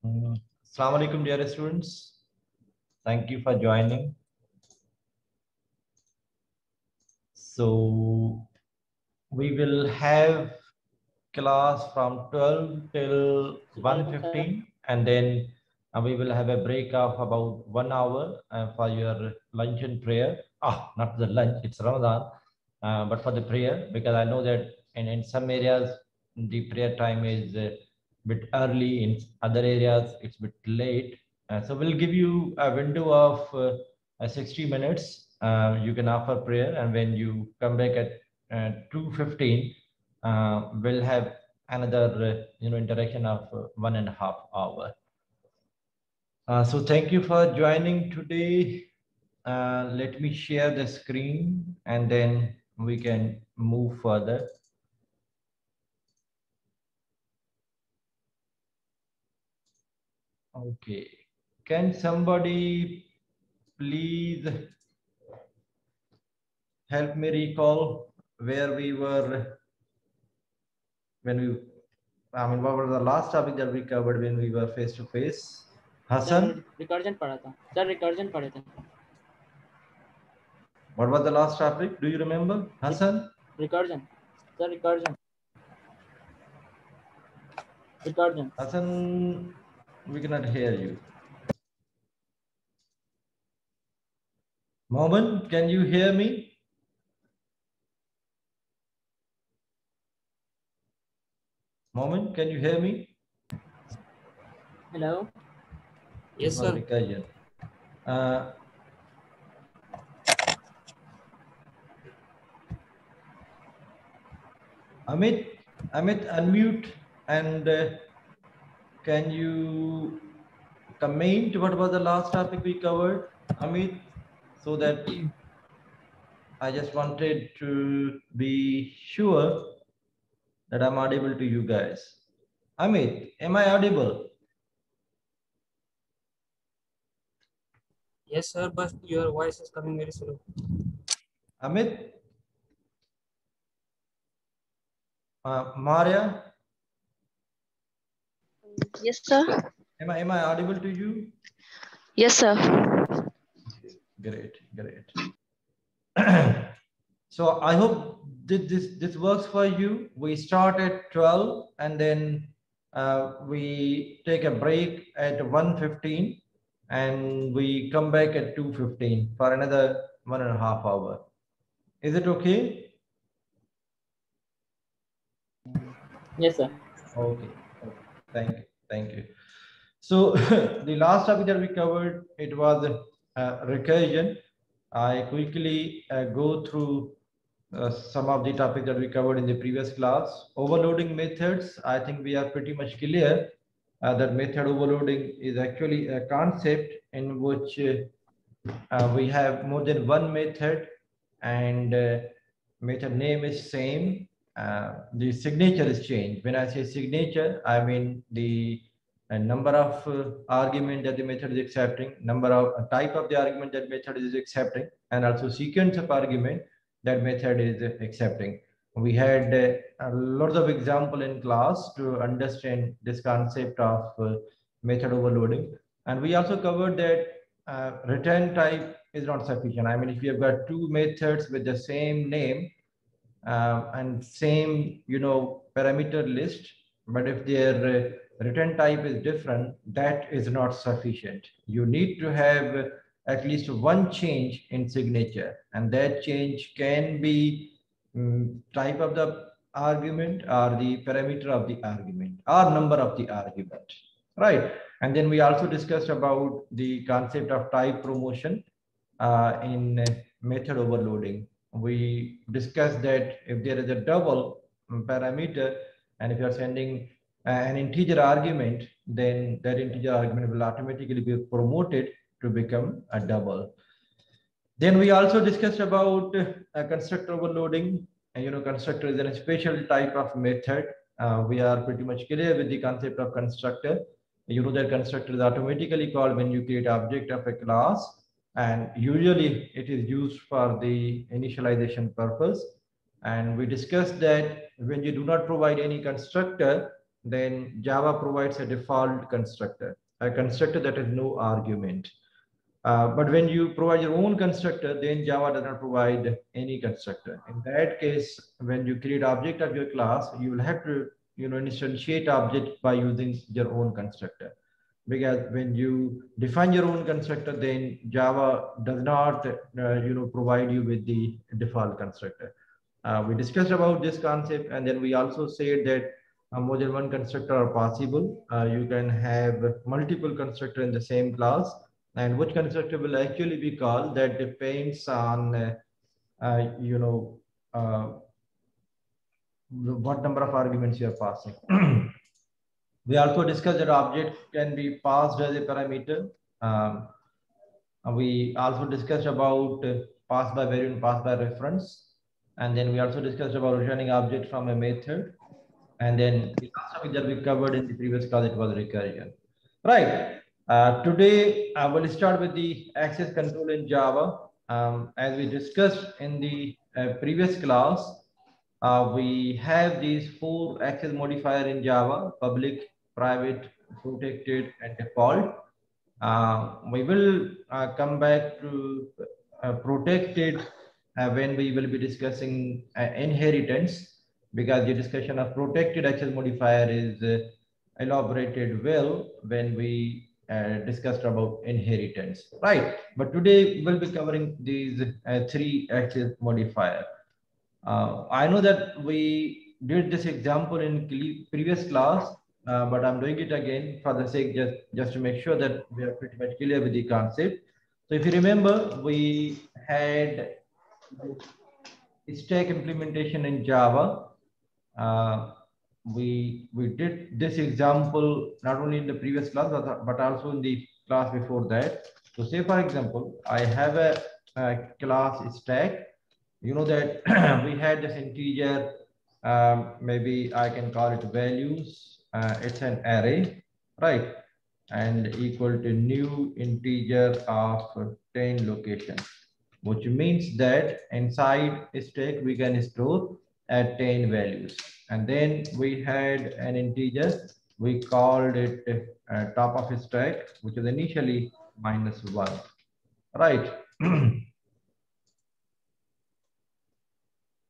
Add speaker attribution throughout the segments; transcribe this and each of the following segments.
Speaker 1: Assalamu alaikum, dear students. Thank you for joining. So we will have class from 12 till 1:15, and then we will have a break of about 1 hour for your lunch and prayer. Not the lunch, it's Ramadan, but for the prayer, because I know that in some areas the prayer time is a bit early, in other areas it's a bit late. So we'll give you a window of 60 minutes. You can offer prayer, and when you come back at 2:15, we'll have another interaction of 1.5 hour. So thank you for joining today. Let me share the screen and then we can move further. Okay, can somebody please help me recall where we were when we, what was the last topic that we covered when we were face to face? Hassan?
Speaker 2: Recursion पढ़ा था sir, recursion पढ़े थे.
Speaker 1: What was the last topic? Do you remember, Hassan?
Speaker 2: Recursion. Sir, recursion. Recursion.
Speaker 1: Hassan, we cannot hear you. Mohammed, can you hear me? Mohammed, can you hear me?
Speaker 2: Hello.
Speaker 3: Yes, sir.
Speaker 1: Recursion. Amit, unmute and can you comment what was the last topic we covered, Amit, so that I just wanted to be sure that I'm audible to you guys. Amit, am I audible?
Speaker 3: Yes, sir, but your voice is coming very slow.
Speaker 1: Amit? Maria?
Speaker 4: Yes, sir.
Speaker 1: Am I audible to you?
Speaker 4: Yes, sir.
Speaker 1: Great. So I hope this works for you. We start at 12 and then we take a break at 1:15 and we come back at 2:15 for another 1.5 hours. Is it okay?
Speaker 2: Yes, sir.
Speaker 1: Okay. Thank you. So the last topic that we covered, it was recursion. I quickly go through some of the topics that we covered in the previous class. Overloading methods, I think we are pretty much clear that method overloading is actually a concept in which we have more than one method and method name is same. The signature is changed. When I say signature, I mean the number of argument that the method is accepting, number of type of the argument that method is accepting, and also sequence of argument that method is accepting. We had lots of example in class to understand this concept of method overloading, and we also covered that return type is not sufficient. I mean, if you have got two methods with the same name and same parameter list, but if their return type is different, that is not sufficient. You need to have at least one change in signature, and that change can be type of the argument or the parameter of the argument or number of the argument, right? And then we also discussed about the concept of type promotion in method overloading. We discussed that if there is a double parameter and if you are sending an integer argument, then that integer argument will automatically be promoted to become a double. Then we also discussed about constructor overloading. And constructor is a special type of method. We are pretty much clear with the concept of constructor. You know that constructor is automatically called when you create object of a class, and usually it is used for the initialization purpose. And we discussed that when you do not provide any constructor, then Java provides a default constructor, a constructor that has no argument. But when you provide your own constructor, then Java does not provide any constructor. In that case, when you create object of your class, you will have to, instantiate object by using your own constructor. Because when you define your own constructor, then Java does not, provide you with the default constructor. We discussed about this concept, and then we also said that more than one constructor are possible. You can have multiple constructor in the same class, and which constructor will actually be called, that depends on what number of arguments you are passing. We also discussed that object can be passed as a parameter. We also discussed about pass by value and pass by reference, and then we also discussed about returning object from a method. And then the last topic that we covered in the previous class, it was recursion. Right. Today, I will start with the access control in Java. As we discussed in the previous class, we have these 4 access modifier in Java: public, private, protected, and default. We will come back to protected when we will be discussing inheritance, because the discussion of protected access modifier is elaborated well when we discussed about inheritance, right? But today we'll be covering these 3 access modifier. I know that we did this example in previous class, but I'm doing it again for the sake just to make sure that we are pretty much clear with the concept. So if you remember, we had stack implementation in Java. We did this example not only in the previous class but also in the class before that. So say for example, I have a class stack. You know that we had this integer, maybe I can call it values. It's an array, right? And equal to new integer of 10 locations, which means that inside a stack we can store at 10 values. And then we had an integer, we called it top of a stack, which is initially -1, right?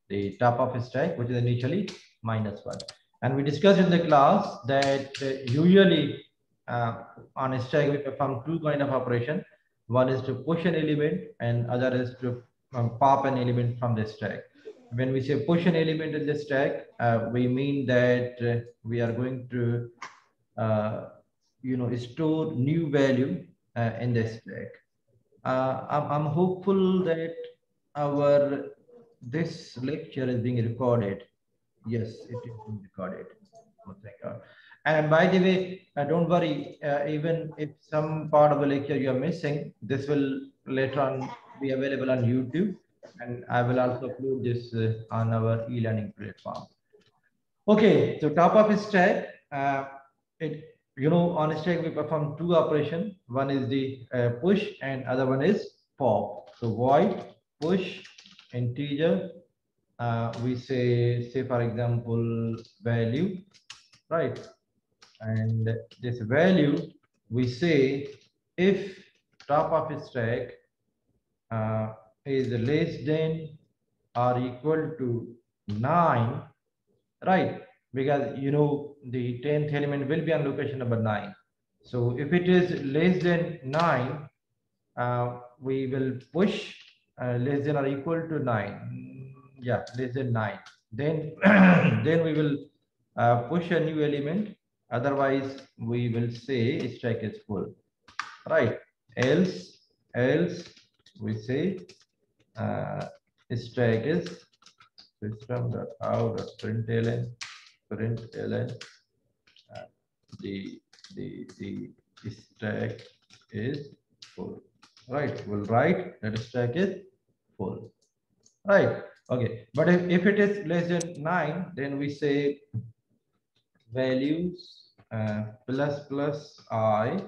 Speaker 1: The top of a stack, which is initially -1. And we discussed in the class that usually on a stack we perform 2 kind of operation. One is to push an element and other is to pop an element from the stack. When we say push an element in the stack, we mean that we are going to store new value in the stack. I'm hopeful that this lecture is being recorded. Yes, it is being recorded. Oh, thank God. And by the way, don't worry, even if some part of the lecture you are missing, this will later on be available on YouTube, and I will also upload this on our e-learning platform. Okay, so top of stack, on a stack we perform 2 operations. One is the push and other one is pop. So void push integer, we say for example value, right? And this value, we say if top of stack is less than or equal to 9, right? Because the 10th element will be on location number 9. So if it is less than 9, we will push less than or equal to 9. Yeah, less than 9. Then then we will push a new element. Otherwise, we will say stack is full, right? Else we say stack is system.out.println the stack is full, right? We'll write that stack is full, right? Okay, but if it is less than 9, then we say values plus I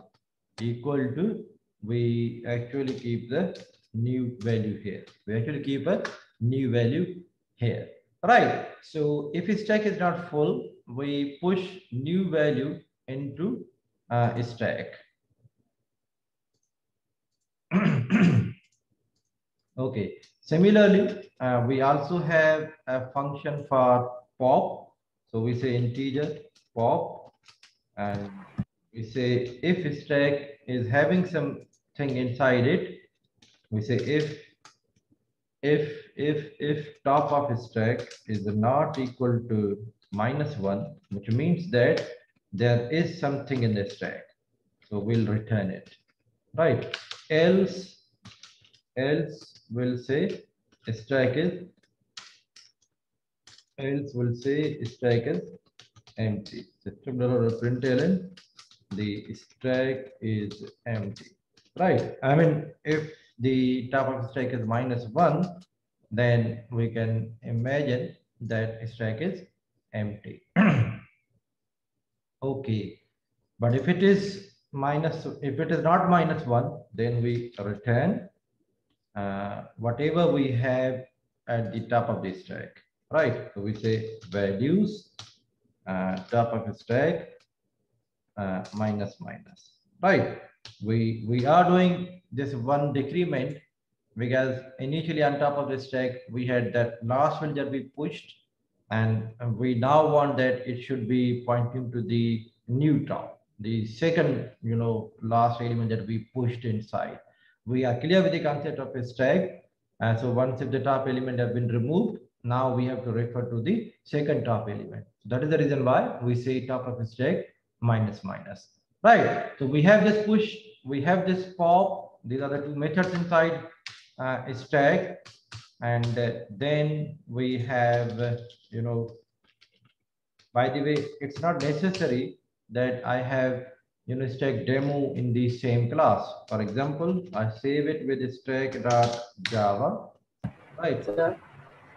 Speaker 1: equal to, we actually keep the new value here. We actually keep a new value here, right? So if a stack is not full, we push new value into stack. Okay. Similarly, we also have a function for pop. So we say integer pop, and we say if stack is having something inside it, we say if top of stack is not equal to -1, which means that there is something in the stack. So we'll return it, right? Else will say stack is stack is empty. System println the stack is empty, right? I mean, if the top of stack is -1, then we can imagine that stack is empty. Okay, but if it is not -1, then we return whatever we have at the top of the stack, right? So we say values top of stack minus minus, right? We are doing this one decrement because initially on top of the stack we had that last value that we pushed, and we now want that it should be pointing to the new top, the second last element that we pushed inside. We are clear with the concept of a stack, and so once if the top element has been removed, now we have to refer to the second top element. So that is the reason why we say top of a stack minus minus, right? So we have this push, we have this pop. These are the two methods inside stack, and then we have by the way, it's not necessary that I have stack demo in the same class. For example, I save it with stack.java, right?
Speaker 2: Sir,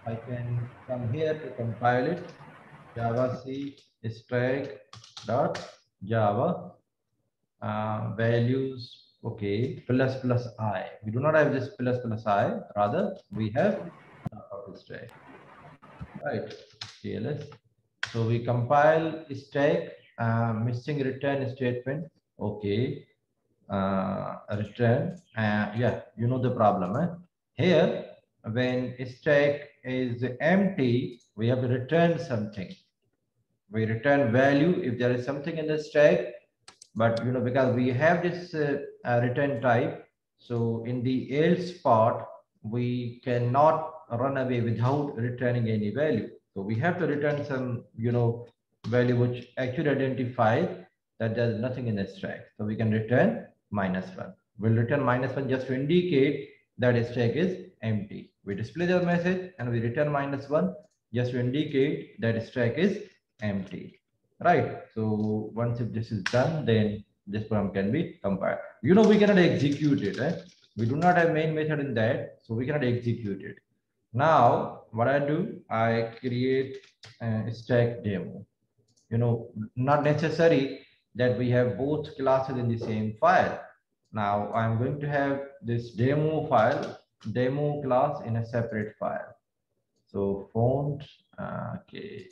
Speaker 1: I can come here to compile it, java c stack.java values, okay, plus I. We do not have this plus I, rather we have stack, right? CLS. So we compile stack, missing return statement, okay, return, yeah, you know the problem. Here, when stack is empty, we have to return something. We return value if there is something in the stack, but because we have this return type, so in the else part we cannot run away without returning any value. So we have to return some value which actually identifies that there's nothing in the stack. So we can return -1. We'll return -1 just to indicate that stack is empty. We display the message and we return -1 just to indicate that stack is empty, right? So once if this is done, then this program can be compiled. We cannot execute it. We do not have main method in that, so we cannot execute it. Now what I do, I create a stack demo. Not necessary that we have both classes in the same file. Now I'm going to have this demo file, demo class in a separate file. So font, okay,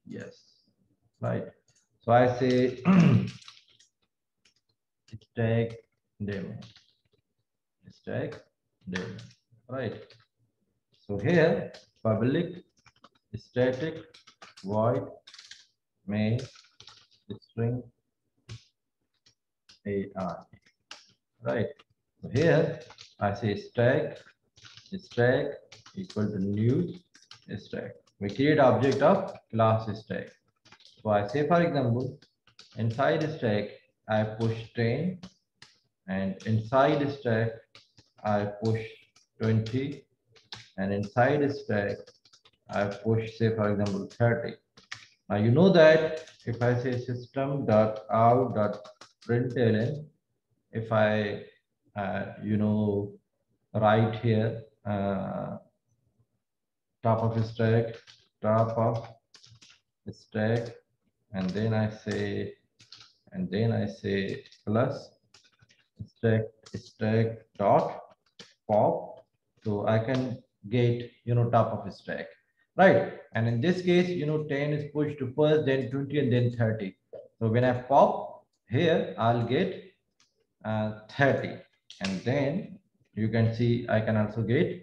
Speaker 1: yes, right. So I say stack demo, right? So here public static void main string AI, right? So here I say stack equal to new stack. We create object of class stack. So I say, for example, inside stack I push 10, and inside stack I push 20, and inside stack I push, say for example, 30. Now you know that if I say system.out.println, if I write here top of stack, and then I say plus stack dot pop, so I can get top of stack. right? And in this case, 10 is pushed to first, then 20, and then 30. So when I pop here, I'll get 30, and then you can see I can also get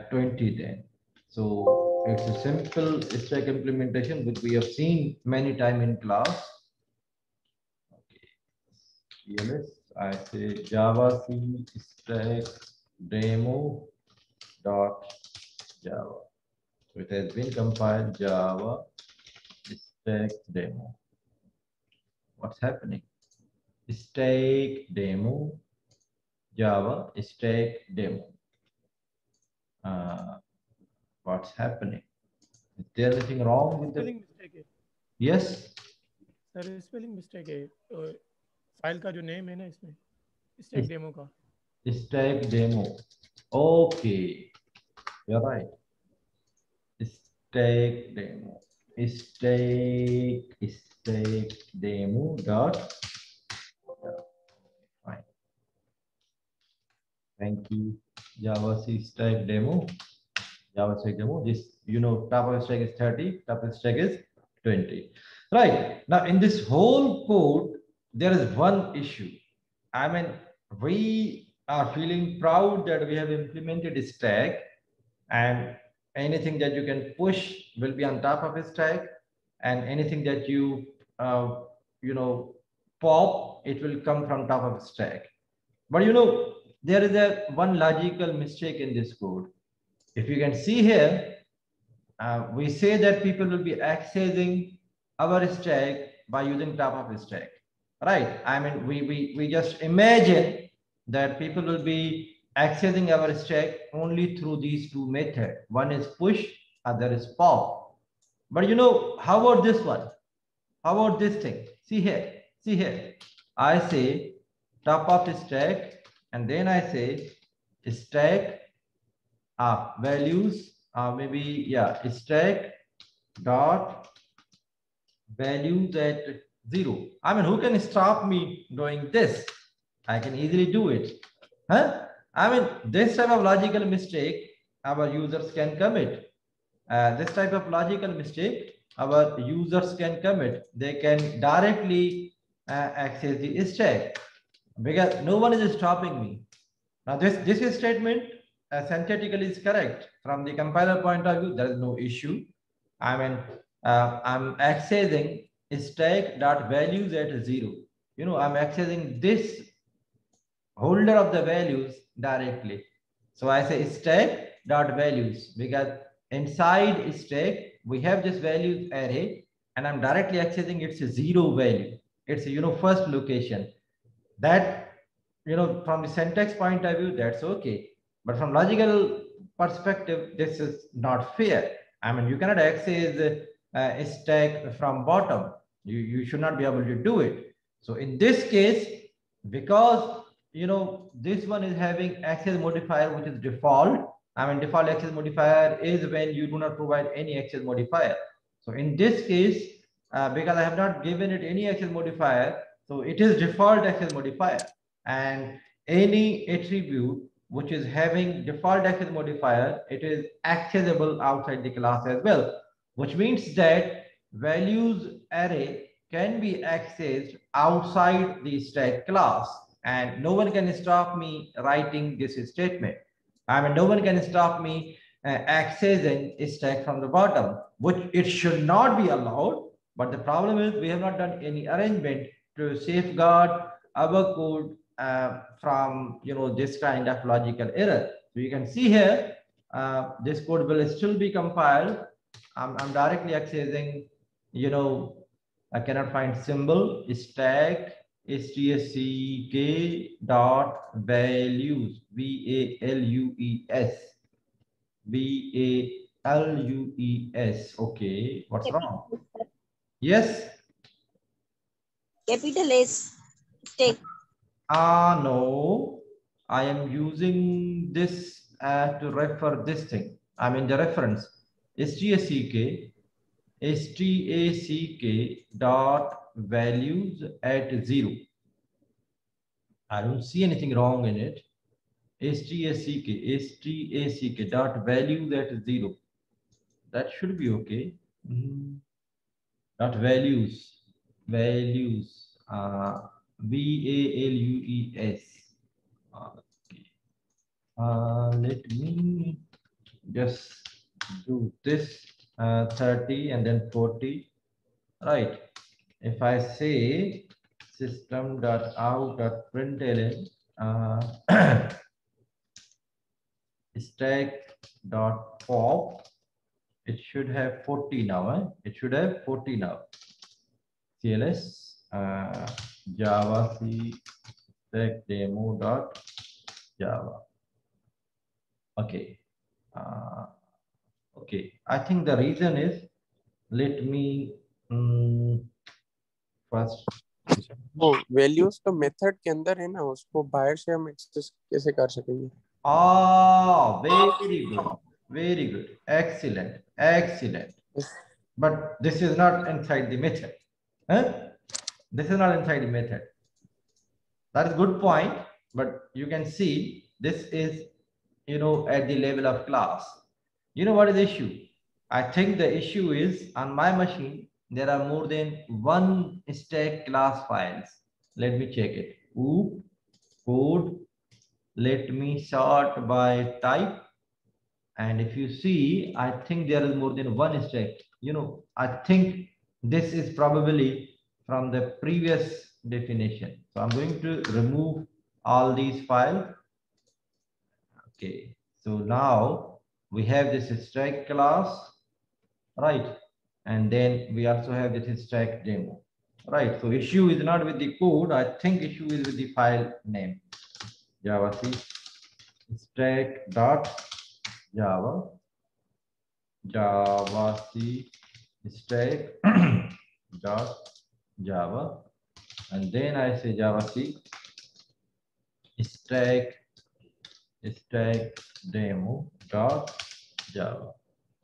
Speaker 1: 20 then. So it's a simple stack implementation which we have seen many times in class. Okay. ELS, I say Java C stack demo dot Java. So it has been compiled Java stack demo. What's happening? Stack demo Java stack demo. What's happening? Is there anything wrong with the
Speaker 5: spelling mistake है
Speaker 1: yes?
Speaker 5: Sir, spelling mistake है file का जो name है ना इसमें stack demo का
Speaker 1: Stack demo. Okay, you're right. Stack demo. Stack demo dot. Fine. Thank you. Java C stack demo. Java stack demo. This, top of stack is 30, top of stack is 20. Right. Now, in this whole code, there is one issue. I mean, we are feeling proud that we have implemented a stack, and anything that you can push will be on top of a stack, and anything that you, pop, it will come from top of a stack. But there is one logical mistake in this code. If you can see here, we say that people will be accessing our stack by using top of a stack, right? I mean, we just imagine that people will be accessing our stack only through these two methods. One is push, other is pop. But how about this one? How about this thing? See here. I say top of the stack, and then I say stack values, maybe, yeah, stack dot values at 0. I mean, who can stop me doing this? I can easily do it. Huh? I mean, this type of logical mistake our users can commit. This type of logical mistake our users can commit. They can directly access the stack because no one is stopping me. Now, this statement synthetically is correct. From the compiler point of view, there is no issue. I mean, I'm accessing stack dot values at 0. I'm accessing this holder of the values directly. So I say stack dot values because inside stack we have this values array, and I'm directly accessing its 0 value. It's first location. That, from the syntax point of view, that's okay. But from logical perspective, this is not fair. I mean, you cannot access a stack from bottom. You should not be able to do it. So in this case, because this one is having access modifier which is default. I mean, default access modifier is when you do not provide any access modifier. So in this case, because I have not given it any access modifier, so it is default access modifier, and any attribute which is having default access modifier, it is accessible outside the class as well, which means that values array can be accessed outside the stack class, and no one can stop me writing this statement. I mean, no one can stop me accessing a stack from the bottom, which it should not be allowed. But the problem is we have not done any arrangement to safeguard our code from this kind of logical error. So you can see here, this code will still be compiled. I'm directly accessing, I cannot find symbol stack stack dot values values. Okay, what's wrong? Yes.
Speaker 6: Capital S stack.
Speaker 1: No, I am using this to refer this thing. I mean the reference stack dot values at 0. I don't see anything wrong in it. stack dot values at 0. That should be okay. Not values. Values. VALUES. Okay. Let me just do this 30 and then 40. Right. If I say system.out.println stack.pop, it should have 40 now. It should have 40 now. CLS Java C stack demo.java. Okay. Okay. I think the reason is, let me first.
Speaker 7: वो values तो method के अंदर है ना, उसको बाहर से हम एक्सेस कैसे कर सकेंगे?
Speaker 1: Very good, very good, excellent, excellent. But this is not inside the method. This is not inside the method. That is good point, but you can see this is, at the level of class. You know what is the issue? I think the issue is on my machine, there are more than one stack class files. Let me check it. Oop, code. Let me sort by type. And if you see, I think there is more than one stack. I think this is probably from the previous definition. So I'm going to remove all these files. Okay. So now we have this stack class, right? And then we also have this stack demo, right? So issue is not with the code. I think issue is with the file name. Java C stack.java. Java C stack dot Java, and then I say Java C stack demo dot Java.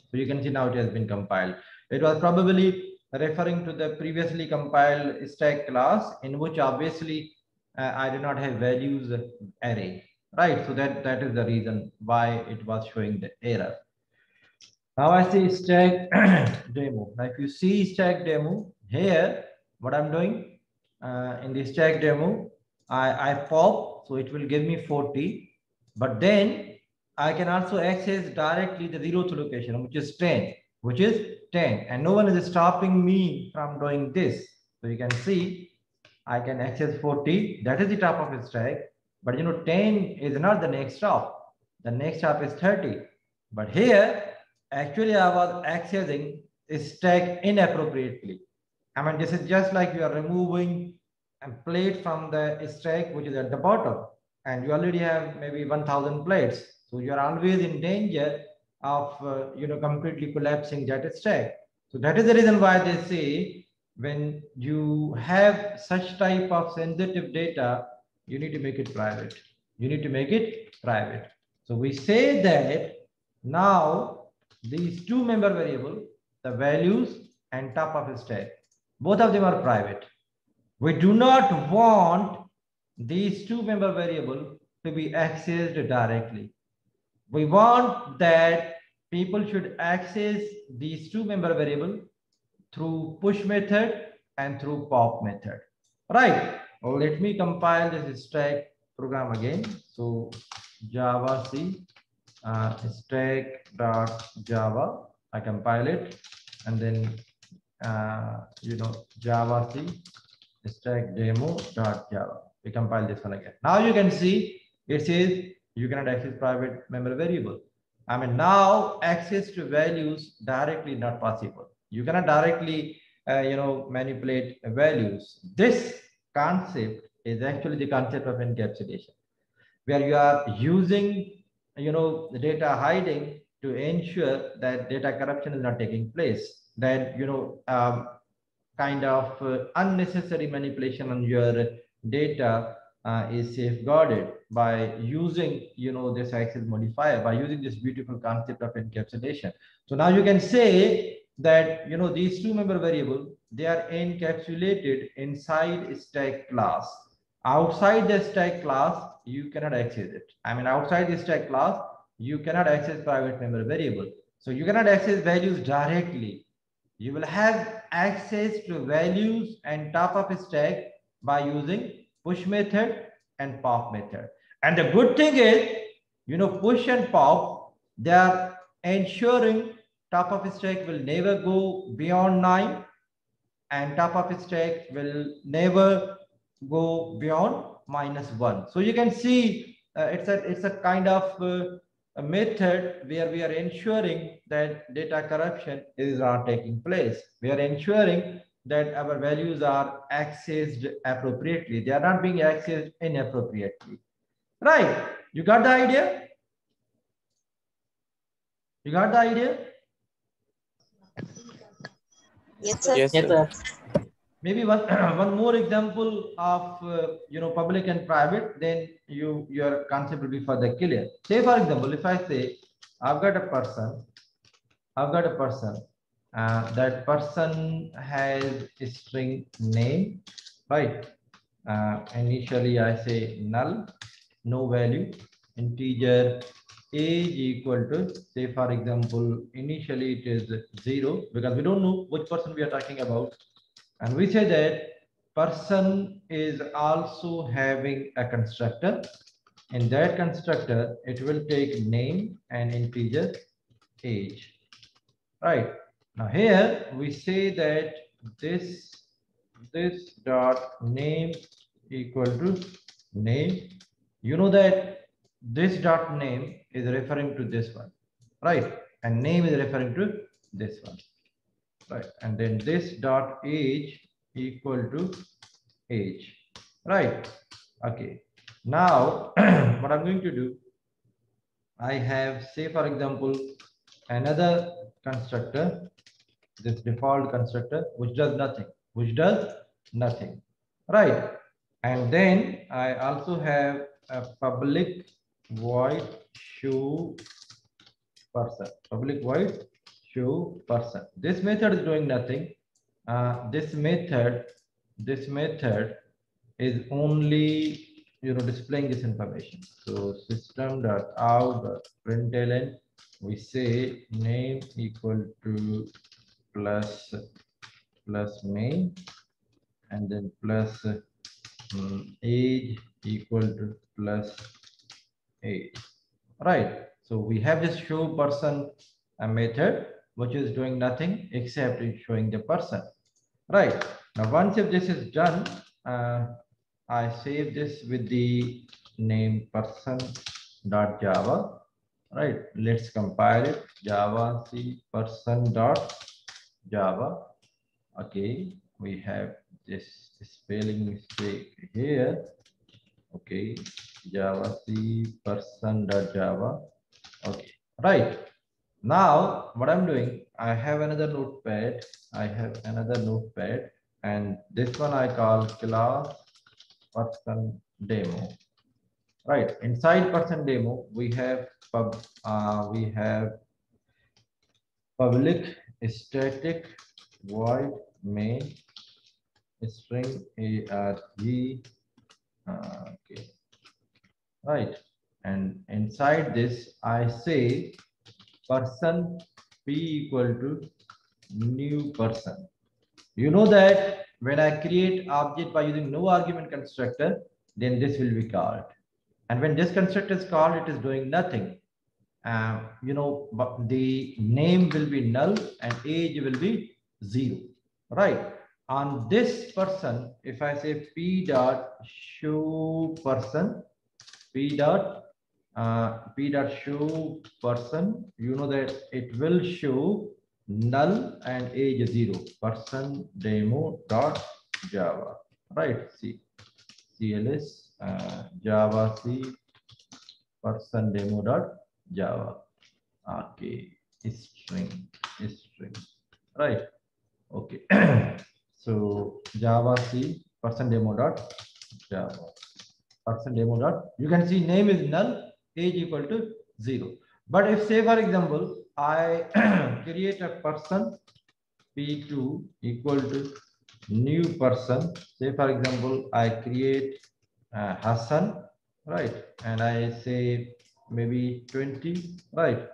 Speaker 1: So you can see now it has been compiled. It was probably referring to the previously compiled stack class, in which obviously I do not have values array, right? So that is the reason why it was showing the error. Now I see stack demo. Now if you see stack demo here, what I'm doing in the stack demo, I pop, so it will give me 40, but then I can also access directly the 0th location, which is 10, and no one is stopping me from doing this. So you can see I can access 40, that is the top of the stack, but 10 is not the next stop. The next stop is 30, but here actually I was accessing a stack inappropriately. I mean, this is just like you are removing a plate from the stack which is at the bottom, and you already have maybe 1000 plates. So you are always in danger of completely collapsing that stack. So that is the reason why they say when you have such type of sensitive data, you need to make it private. You need to make it private. So we say that now these two member variable, the values and top of the stack, both of them are private. We do not want these two member variable to be accessed directly. We want that people should access these two member variable through push method and through pop method, right? Well, let me compile this stack program again. So Java C stack.java, I compile it, and then Java C stack demo.java. We compile this one again. Now you can see it says you cannot access private member variable. I mean, now access to values directly not possible. You cannot directly manipulate values. This concept is actually the concept of encapsulation, where you are using the data hiding to ensure that data corruption is not taking place, that kind of unnecessary manipulation on your data is safeguarded by using this access modifier, by using this beautiful concept of encapsulation. So now you can say that these two member variable, they are encapsulated inside stack class. Outside the stack class, you cannot access it. I mean, outside the stack class, you cannot access private member variable. So you cannot access values directly. You will have access to values and top of stack by using push method and pop method. And the good thing is, you know, push and pop, they are ensuring top of stack will never go beyond 9 and top of stack will never go beyond -1. So you can see it's a kind of a method where we are ensuring that data corruption is not taking place. We are ensuring that our values are accessed appropriately. They are not being accessed inappropriately. Right? You got the idea? You got the idea?
Speaker 6: Yes, sir.
Speaker 7: Yes,
Speaker 2: Yes,
Speaker 7: sir.
Speaker 2: sir.
Speaker 1: Maybe one one more example of you know, public and private, then your concept will be further clear. Say for example, if I say I've got a person, that person has a string name, right? Initially I say null, no value, integer age equal to, say for example, initially it is 0 because we don't know which person we are talking about. And we say that person is also having a constructor. In that constructor, it will take name and integer age. Right. Now here we say that this dot name equal to name. You know that this dot name is referring to this one, right? And name is referring to this one. Right, and then this dot age equal to age, right? Okay, now what I'm going to do, I have, say for example, another constructor, this default constructor which does nothing, right? And then I also have a public void show person, public void show person. This method is doing nothing. This method is only, you know, displaying this information. So system.out.println, we say name equal to plus name, and then plus age equal to plus age, right? So we have this show person method which is doing nothing except it's showing the person, right? Now once if this is done, I save this with the name person.java, right? Let's compile it. Java c person.java. Okay, we have this spelling mistake here. Okay, Java C person.java. Okay, right. Now what I'm doing, I have another notepad. And this one I call class person demo. Right. Inside person demo, we have public static void main string arg. Okay, right? And inside this, I say person p equal to new person. You know that when I create object by using no argument constructor, then this will be called. And when this constructor is called, it is doing nothing. You know, but the name will be null and age will be 0, right? On this person, if I say p dot show person, p dot show person, you know that it will show null and age 0, person demo dot java, right? See cls java c person demo dot java. Okay, string, right? Okay. So java c person demo dot java, person demo dot, you can see name is null, age equal to 0. But if, say for example, I create a person p2 equal to new person, say for example I create Hassan, right? And I say maybe 20, right?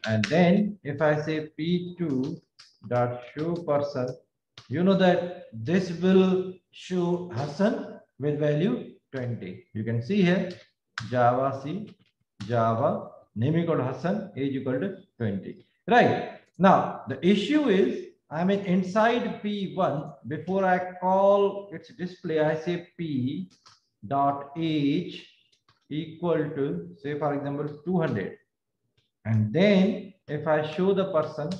Speaker 1: And then if I say P2 dot show person, you know that this will show Hassan with value 20. You can see here Java C, Java, name equal to Hassan, age equal to 20. Right. Now the issue is, I mean, inside P1, before I call its display, I say P dot age equal to, say for example, 200. And then if I show the person,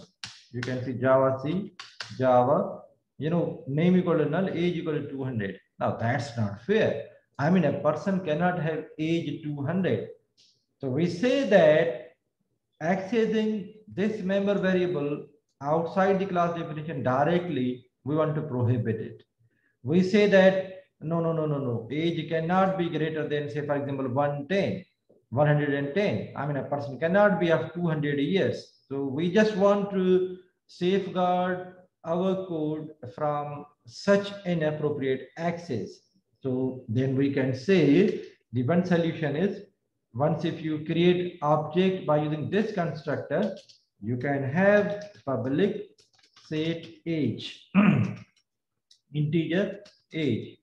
Speaker 1: you can see Java C, Java, name equal to null, age equal to 200. Now that's not fair. I mean, a person cannot have age 200. So we say that accessing this member variable outside the class definition directly, we want to prohibit it. We say that no, age cannot be greater than, say for example, 110. I mean, a person cannot be of 200 years. So we just want to safeguard our code from such inappropriate access. So then we can say the one solution is, once if you create object by using this constructor, you can have public set age, integer age,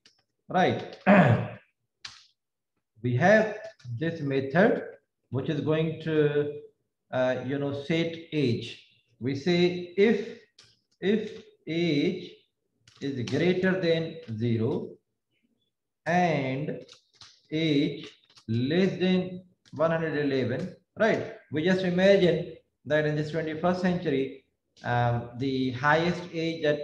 Speaker 1: right? We have this method which is going to set age. We say if age is greater than 0 and age less than 111, right? We just imagine that in this 21st century, the highest age that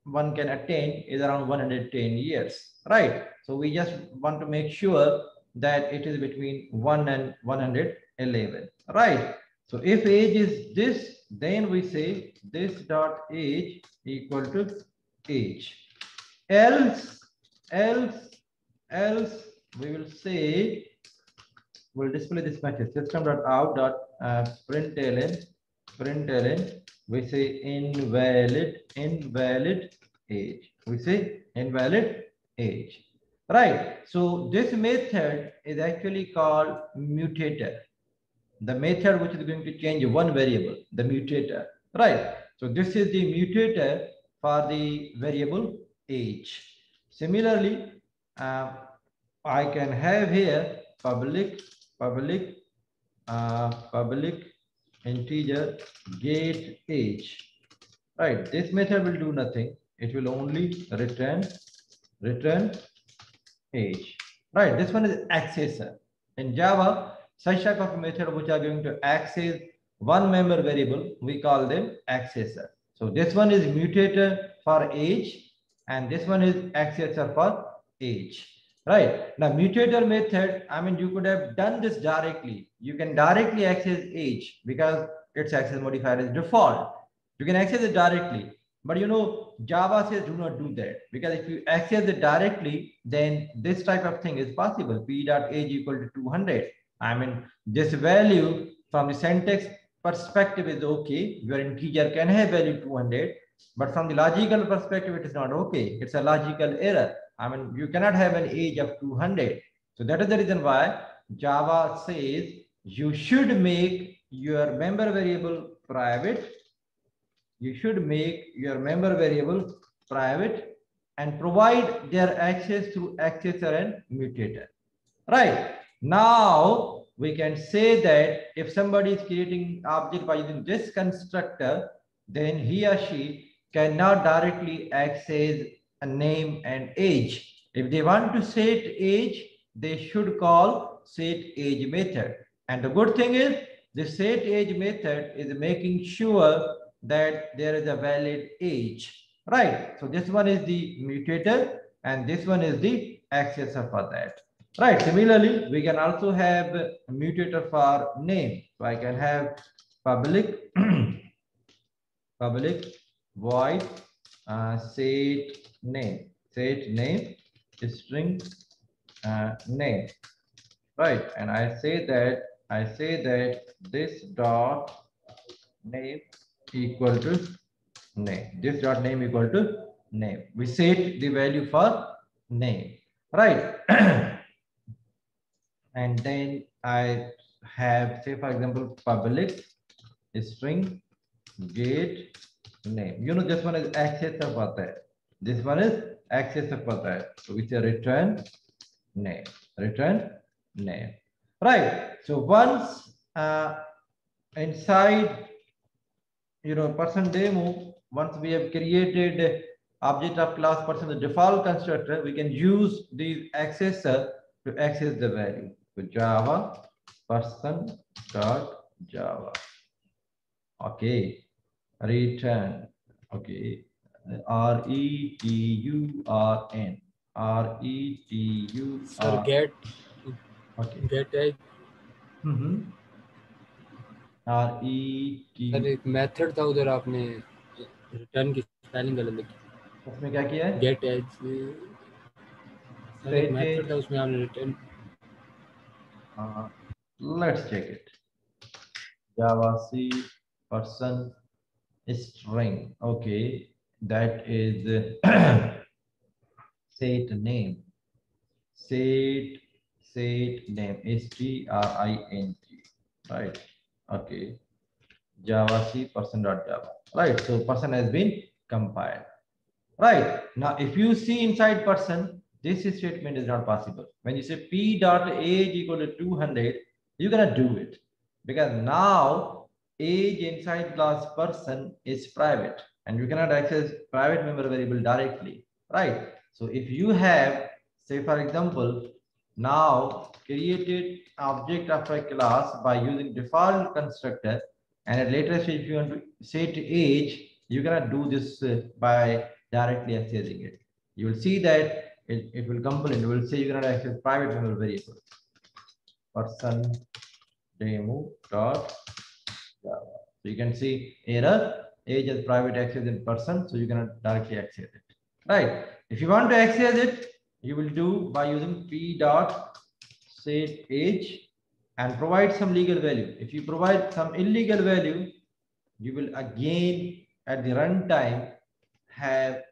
Speaker 1: one can attain is around 110 years, right? So we just want to make sure that it is between 1 and 111, right? So if age is this, then we say this dot age equal to age. Else we will say, we'll display this message system.out.println, we say invalid age. We say invalid age, right? So this method is actually called mutator, the method which is going to change one variable, the mutator, right? So this is the mutator for the variable age. Similarly, I can have here public integer get age, right? This method will do nothing. It will only return age, right? This one is accessor. In Java, such type of method which are going to access one member variable, we call them accessor. So this one is mutator for age, and this one is accessor for age, right? Now mutator method, I mean, you could have done this directly. You can directly access age because its access modifier is default. You can access it directly. But Java says do not do that, because if you access it directly, then this type of thing is possible. P.age equal to 200. I mean, this value from the syntax perspective is okay. Your integer can have value 200, but from the logical perspective, it is not okay. It's a logical error. I mean, you cannot have an age of 200. So that is the reason why Java says you should make your member variable private. You should make your member variable private and provide their access through accessor and mutator. Right. Now we can say that if somebody is creating object by using this constructor, then he or she cannot directly access a name and age. If they want to set age, they should call set age method. And the good thing is the set age method is making sure that there is a valid age, right? So this one is the mutator and this one is the accessor for that, right? Similarly, we can also have a mutator for name. So I can have public void set name string name, right? And I say that this dot name equal to name. This dot name equal to name. We set the value for name, right? And then I have, say for example, public string get name. You know, this one is access of pata hai. This one is access of pata hai. So we say return name. Return name. Right. So once inside, you know, person demo, once we have created object of class person, the default constructor, we can use these accessor to access the value. So Java person dot Java. Okay. Return. Okay. RETURN. RETURN.
Speaker 3: Sir, get
Speaker 1: Okay.
Speaker 3: get edge.
Speaker 1: RET.
Speaker 3: Sir एक method था उधर आपने return की spelling गलत लिखी.
Speaker 1: उसमें क्या किया है?
Speaker 3: गेट एज सर एक मेथड था उसमें आपने return.
Speaker 1: Let's check it. Java C person string. Okay, that is set name. Set name. STRING. Right. Okay. Java C person dot Java. Right. So person has been compiled. Right. Now, if you see inside person, this statement is not possible. When you say p dot age equal to 200, you're gonna do it because now age inside class person is private and you cannot access private member variable directly. Right. So if you have, say for example, now created object of a class by using default constructor, and at later stage if you want to set age, you cannot do this by directly accessing it. You will see that it will complain. You will say you cannot access private member variable. Person demo dot Java. So you can see error, age is private access in person, so you cannot directly access it. Right. If you want to access it, you will do by using p dot set age and provide some legal value. If you provide some illegal value, you will again at the runtime have,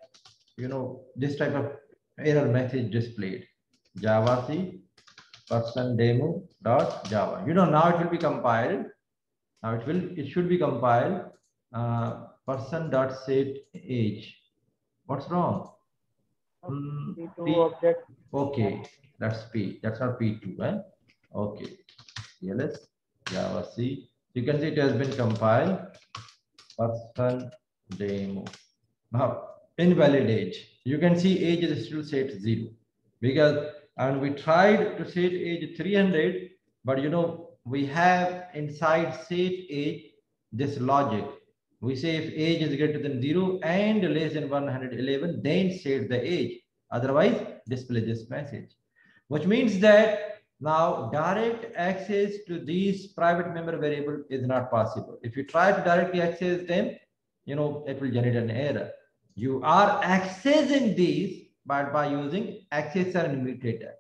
Speaker 1: you know, this type of error message displayed. Java C person demo dot Java. You know, now it will be compiled. Now it should be compiled. Person dot set age. What's wrong? P.
Speaker 2: object.
Speaker 1: Okay, that's P. That's not P2, eh? Okay. CLS Java C. You can see it has been compiled. Person demo. Now, invalid age. You can see age is still set 0 because, and we tried to set age 300, but you know, we have inside set age this logic. We say if age is greater than 0 and less than 111, then set the age. Otherwise, display this message, which means that now direct access to these private member variable is not possible. If you try to directly access them, you know, it will generate an error. You are accessing these but by using accessor and mutator.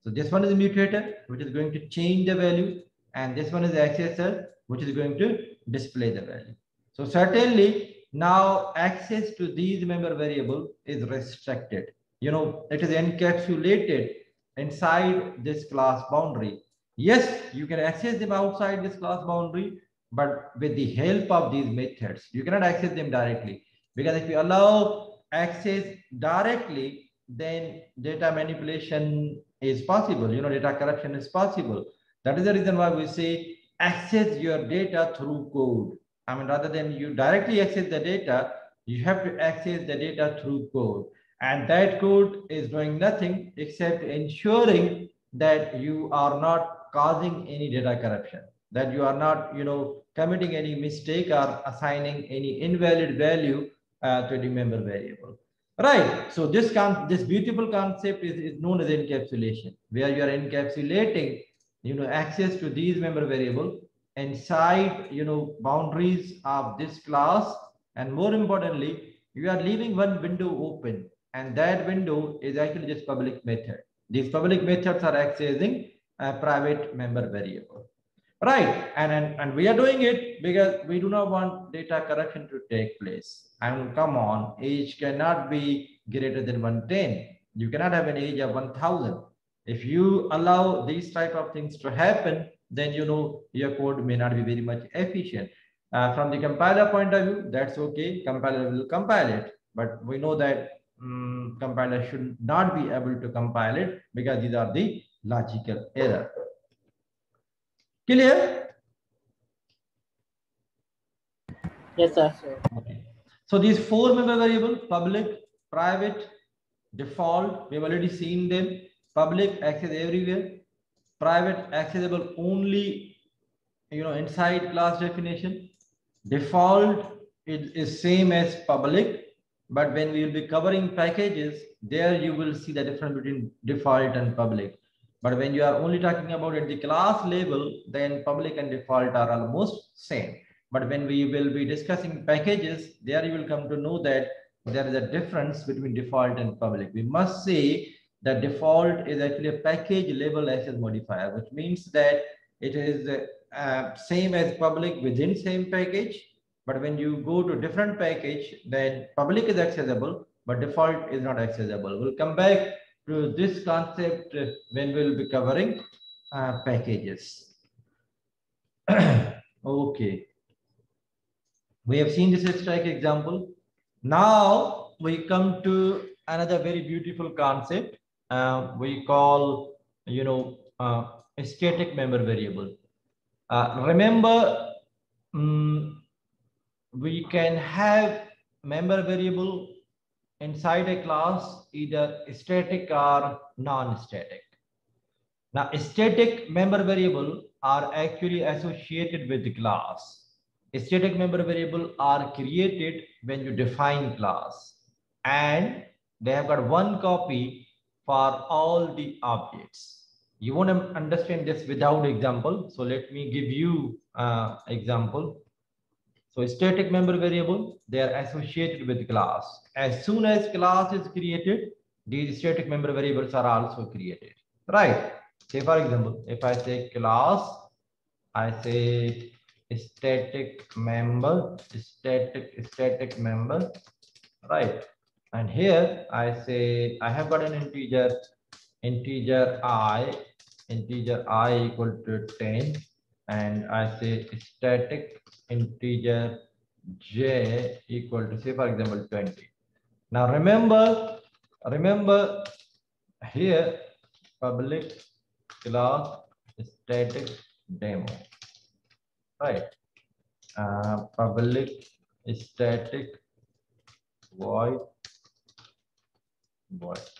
Speaker 1: So this one is a mutator, which is going to change the value, and this one is accessor, which is going to display the value. So certainly now access to these member variable is restricted. You know, it is encapsulated inside this class boundary. Yes, you can access them outside this class boundary, but with the help of these methods, you cannot access them directly, because if you allow access directly, then data manipulation is possible. You know, data corruption is possible. That is the reason why we say access your data through code. I mean, rather than you directly access the data, you have to access the data through code. And that code is doing nothing except ensuring that you are not causing any data corruption, that you are not, you know, committing any mistake or assigning any invalid value to the member variable. Right. So this beautiful concept is known as encapsulation, where you are encapsulating, you know, access to these member variable inside, you know, boundaries of this class. And more importantly, you are leaving one window open, and that window is actually just public method. These public methods are accessing a private member variable. Right, and we are doing it because we do not want data corruption to take place. And come on, age cannot be greater than 110. You cannot have an age of 1000. If you allow these type of things to happen, then you know your code may not be very much efficient. From the compiler point of view, that's okay. Compiler will compile it, but we know that compiler should not be able to compile it because these are the logical error. Clear?
Speaker 2: Yes, sir.
Speaker 1: Okay. So these four member variables: public, private, default, we've already seen them. Public access everywhere, private accessible only inside class definition. Default is same as public, but when we will be covering packages, there you will see the difference between default and public. But when you are only talking about at the class level, then public and default are almost same. But when we will be discussing packages, there you will come to know that there is a difference between default and public. We must say that default is actually a package level access modifier, which means that it is same as public within same package. But when you go to different package, then public is accessible, but default is not accessible. We'll come back to this concept when we'll be covering packages. Okay. We have seen this stack example. Now we come to another very beautiful concept. We call, a static member variable. Remember, we can have member variable inside a class, either static or non-static. Now, static member variable are actually associated with the class. Static member variable are created when you define class, and they have got one copy for all the objects. You want to understand this without example, so let me give you example. So static member variable, they are associated with class. As soon as class is created, these static member variables are also created, right? Say for example, if I say class, I say static member, right? And here I say I have got an integer I equal to 10, and I say static integer j equal to, say for example, 20. Now remember here public class static demo, right? Public static void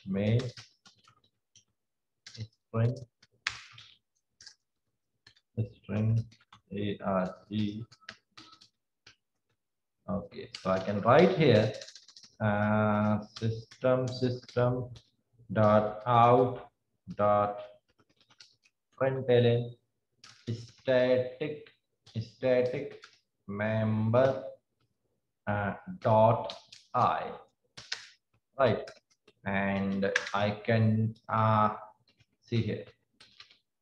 Speaker 1: main string arg. Okay, so I can write here system dot out dot println static member dot I, right? And I can see here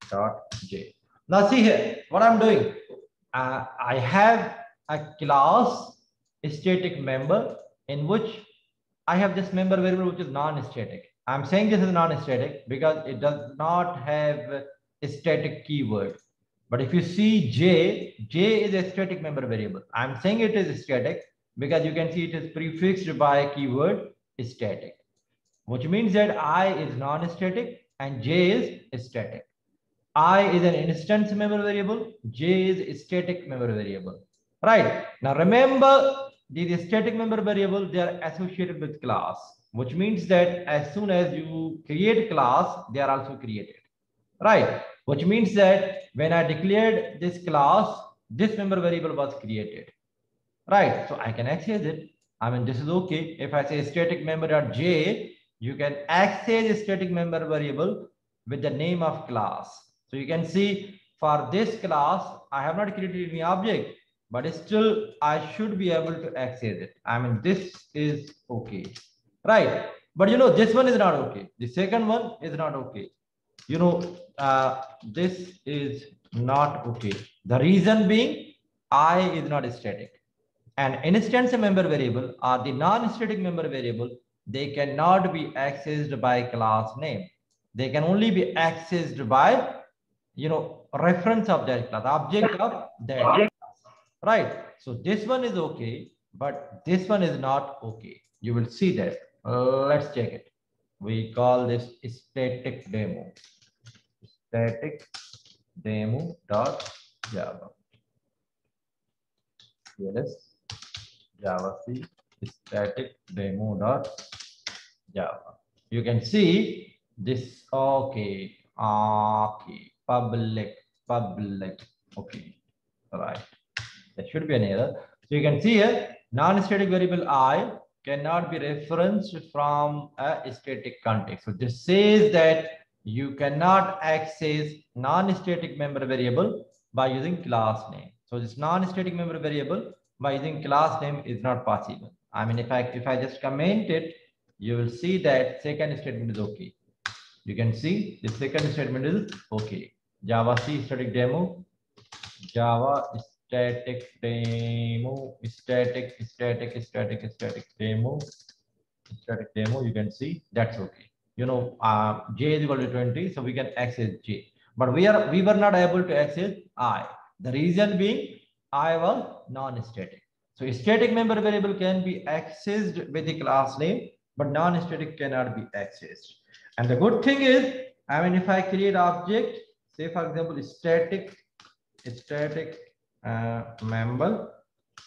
Speaker 1: dot j. Now see here what I'm doing. I have a class static member in which I have this member variable which is non-static. I'm saying this is non-static because it does not have a static keyword. But if you see j is a static member variable. I'm saying it is static because you can see it is prefixed by a keyword static, which means that I is non-static and j is static. I is an instance member variable, j is static member variable. Right. Now remember, these static member variable, they are associated with class, which means that as soon as you create class, they are also created. Right. Which means that when I declared this class, this member variable was created. Right. So I can access it. I mean, this is okay. If I say static member.j, you can access a static member variable with the name of class. So you can see for this class, I have not created any object, but still I should be able to access it. I mean, this is okay, right? But this one is not okay. The second one is not okay. This is not okay. The reason being, I is not static. An instance member variable or the non-static member variable, they cannot be accessed by class name. They can only be accessed by reference of that class, object of that class, right? So this one is okay, but this one is not okay. You will see that. Let's check it. We call this static demo. Static demo dot Java. Yes, Java C static demo dot Java. You can see this. Okay, okay, public, okay, all right. There should be an error. So you can see here, non-static variable I cannot be referenced from a static context. So this says that you cannot access non-static member variable by using class name. So this non-static member variable by using class name is not possible. I mean, if I just comment it, you will see that second statement is okay. You can see the second statement is okay. Java C static demo, Java static demo, static demo. You can see that's okay. You know, J is equal to 20, so we can access J. But we were not able to access I. The reason being I was non-static. So static member variable can be accessed with the class name, but non-static cannot be accessed. And the good thing is, I mean, if I create object, say for example, static member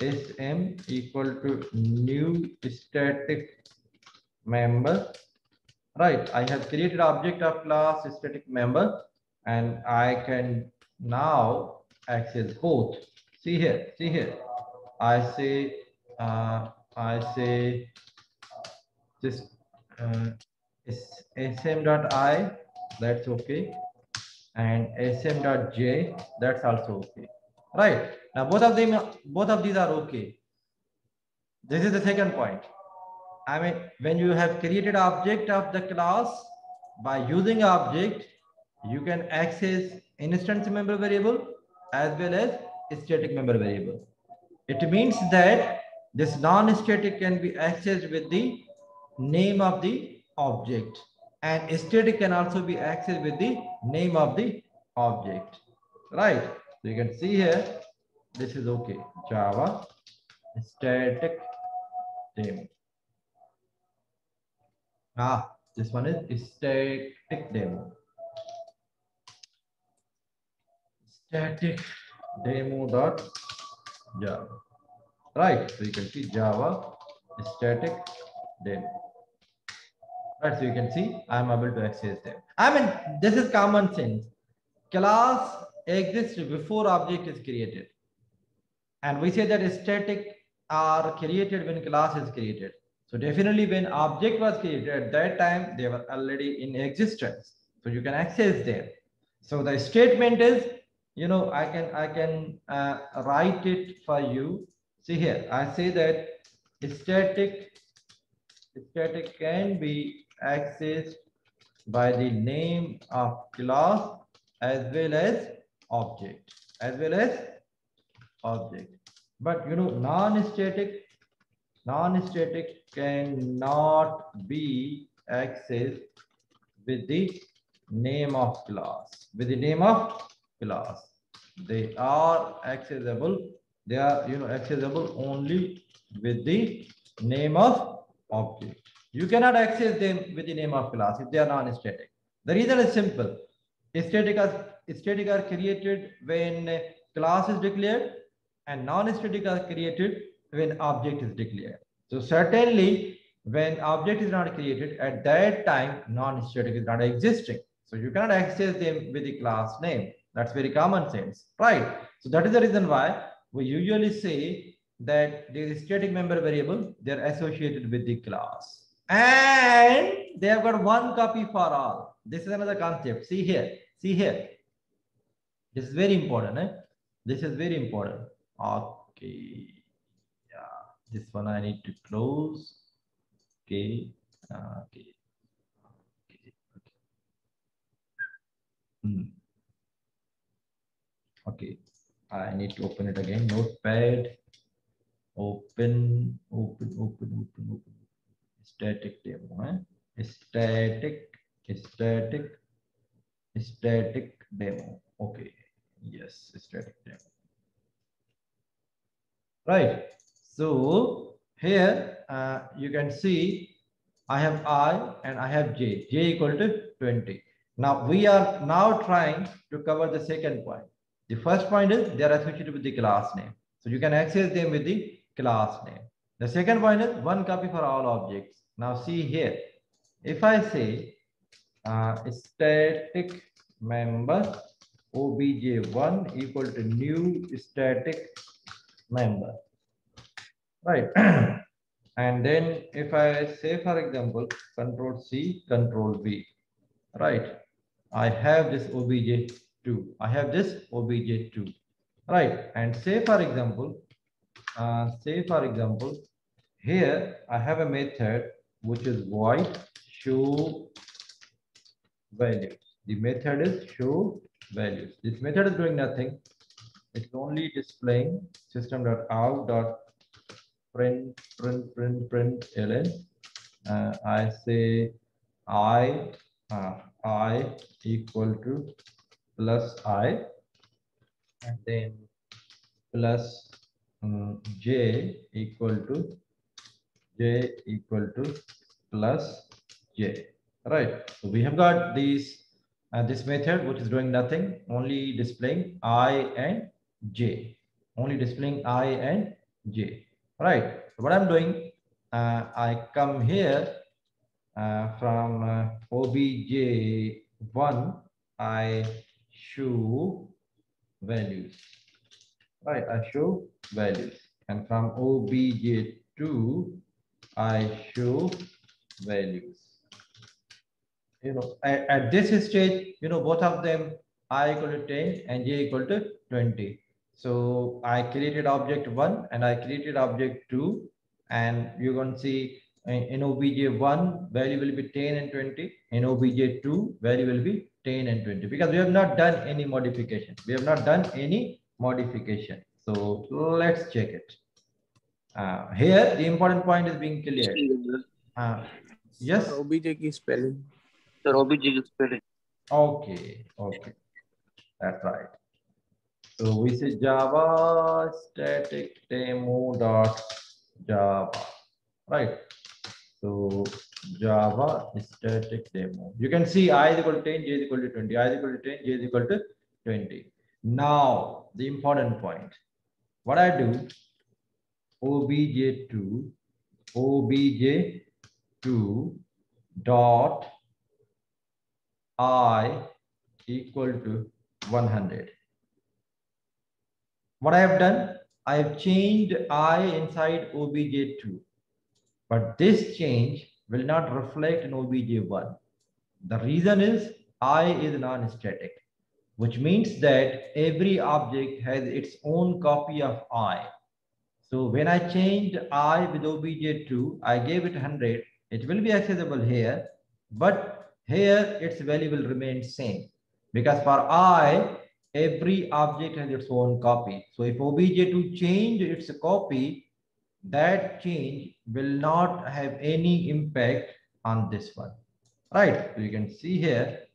Speaker 1: sm equal to new static member, right? I have created object of class static member, and I can now access both. See here, I say this sm.i, that's okay, and sm.j, that's also okay, right? Now both of these are okay. This is the second point. I mean, when you have created object of the class, by using object, you can access instance member variable as well as static member variable. It means that this non-static can be accessed with the name of the object, and static can also be accessed with the name of the object, right? So you can see here, this is okay. Java static demo. This one is static demo. Static demo dot Java. Right. So you can see Java static demo. Right. So you can see I'm able to access them. I mean, this is common sense. Class exists before object is created. And we say that static are created when class is created. So definitely when object was created at that time, they were already in existence. So you can access them. So the statement is, you know, I can write it for you. See here, I say that static can be accessed by the name of class as well as object, but you know, non-static cannot be accessed with the name of class. They are accessible. They are, you know, accessible only with the name of object. You cannot access them with the name of class if they are non-static. The reason is simple. Static are created when class is declared, and non-static are created when object is declared. So certainly when object is not created, at that time non-static is not existing. So you cannot access them with the class name. That's very common sense, right? So that is the reason why we usually say that the static member variable, they're associated with the class. And they have got one copy for all. This is another concept. See here. This is very important. This is very important. Okay. Yeah. This one I need to close. Okay. Okay. Okay. I need to open it again. Notepad. Open. Static demo. Static demo. Okay. Yes, static demo. right? So here you can see I have I and I have j equal to 20. Now we are now trying to cover the second point. The first point is they are associated with the class name. So you can access them with the class name. The second point is one copy for all objects. Now see here, if I say static member obj1 equal to new static member, right? And then if I say, for example, control C, control V, right? I have this obj2. I have this obj2, right? And say, for example, here I have a method which is void show values. The method is show values. This method is doing nothing. It's only displaying system.out.println. I say I equal to plus I, and then plus j equal to plus j, right? So we have got these this method which is doing nothing, only displaying I and j, only displaying I and j, right? So what I'm doing, I come here from obj1, I show values, right? I show values, and from obj2 I show values. You know, at this stage, you know, both of them I equal to 10 and j equal to 20. So I created object 1 and I created object 2, and you're going to see in obj1 value will be 10 and 20, in obj2 value will be 10 and 20, because we have not done any modification. We have not done any modification. So let's check it. Here the important point is being cleared. Yes.
Speaker 7: Sir, OBJ की spelling.
Speaker 2: Sir, OBJ की spelling.
Speaker 1: Okay, that's right. So we say Java static demo dot Java, right? So Java static demo. You can see I is equal to 10, j is equal to 20, I is equal to 10, j is equal to 20. Now the important point. What I do, obj2 dot I equal to 100. What I have done, I have changed I inside obj2, but this change will not reflect in obj1. The reason is I is non-static, which means that every object has its own copy of I. So when I changed I with obj2, I gave it 100. It will be accessible here, but here its value will remain same, because for I, every object has its own copy. So if obj2 change its copy, that change will not have any impact on this one, right? So you can see here,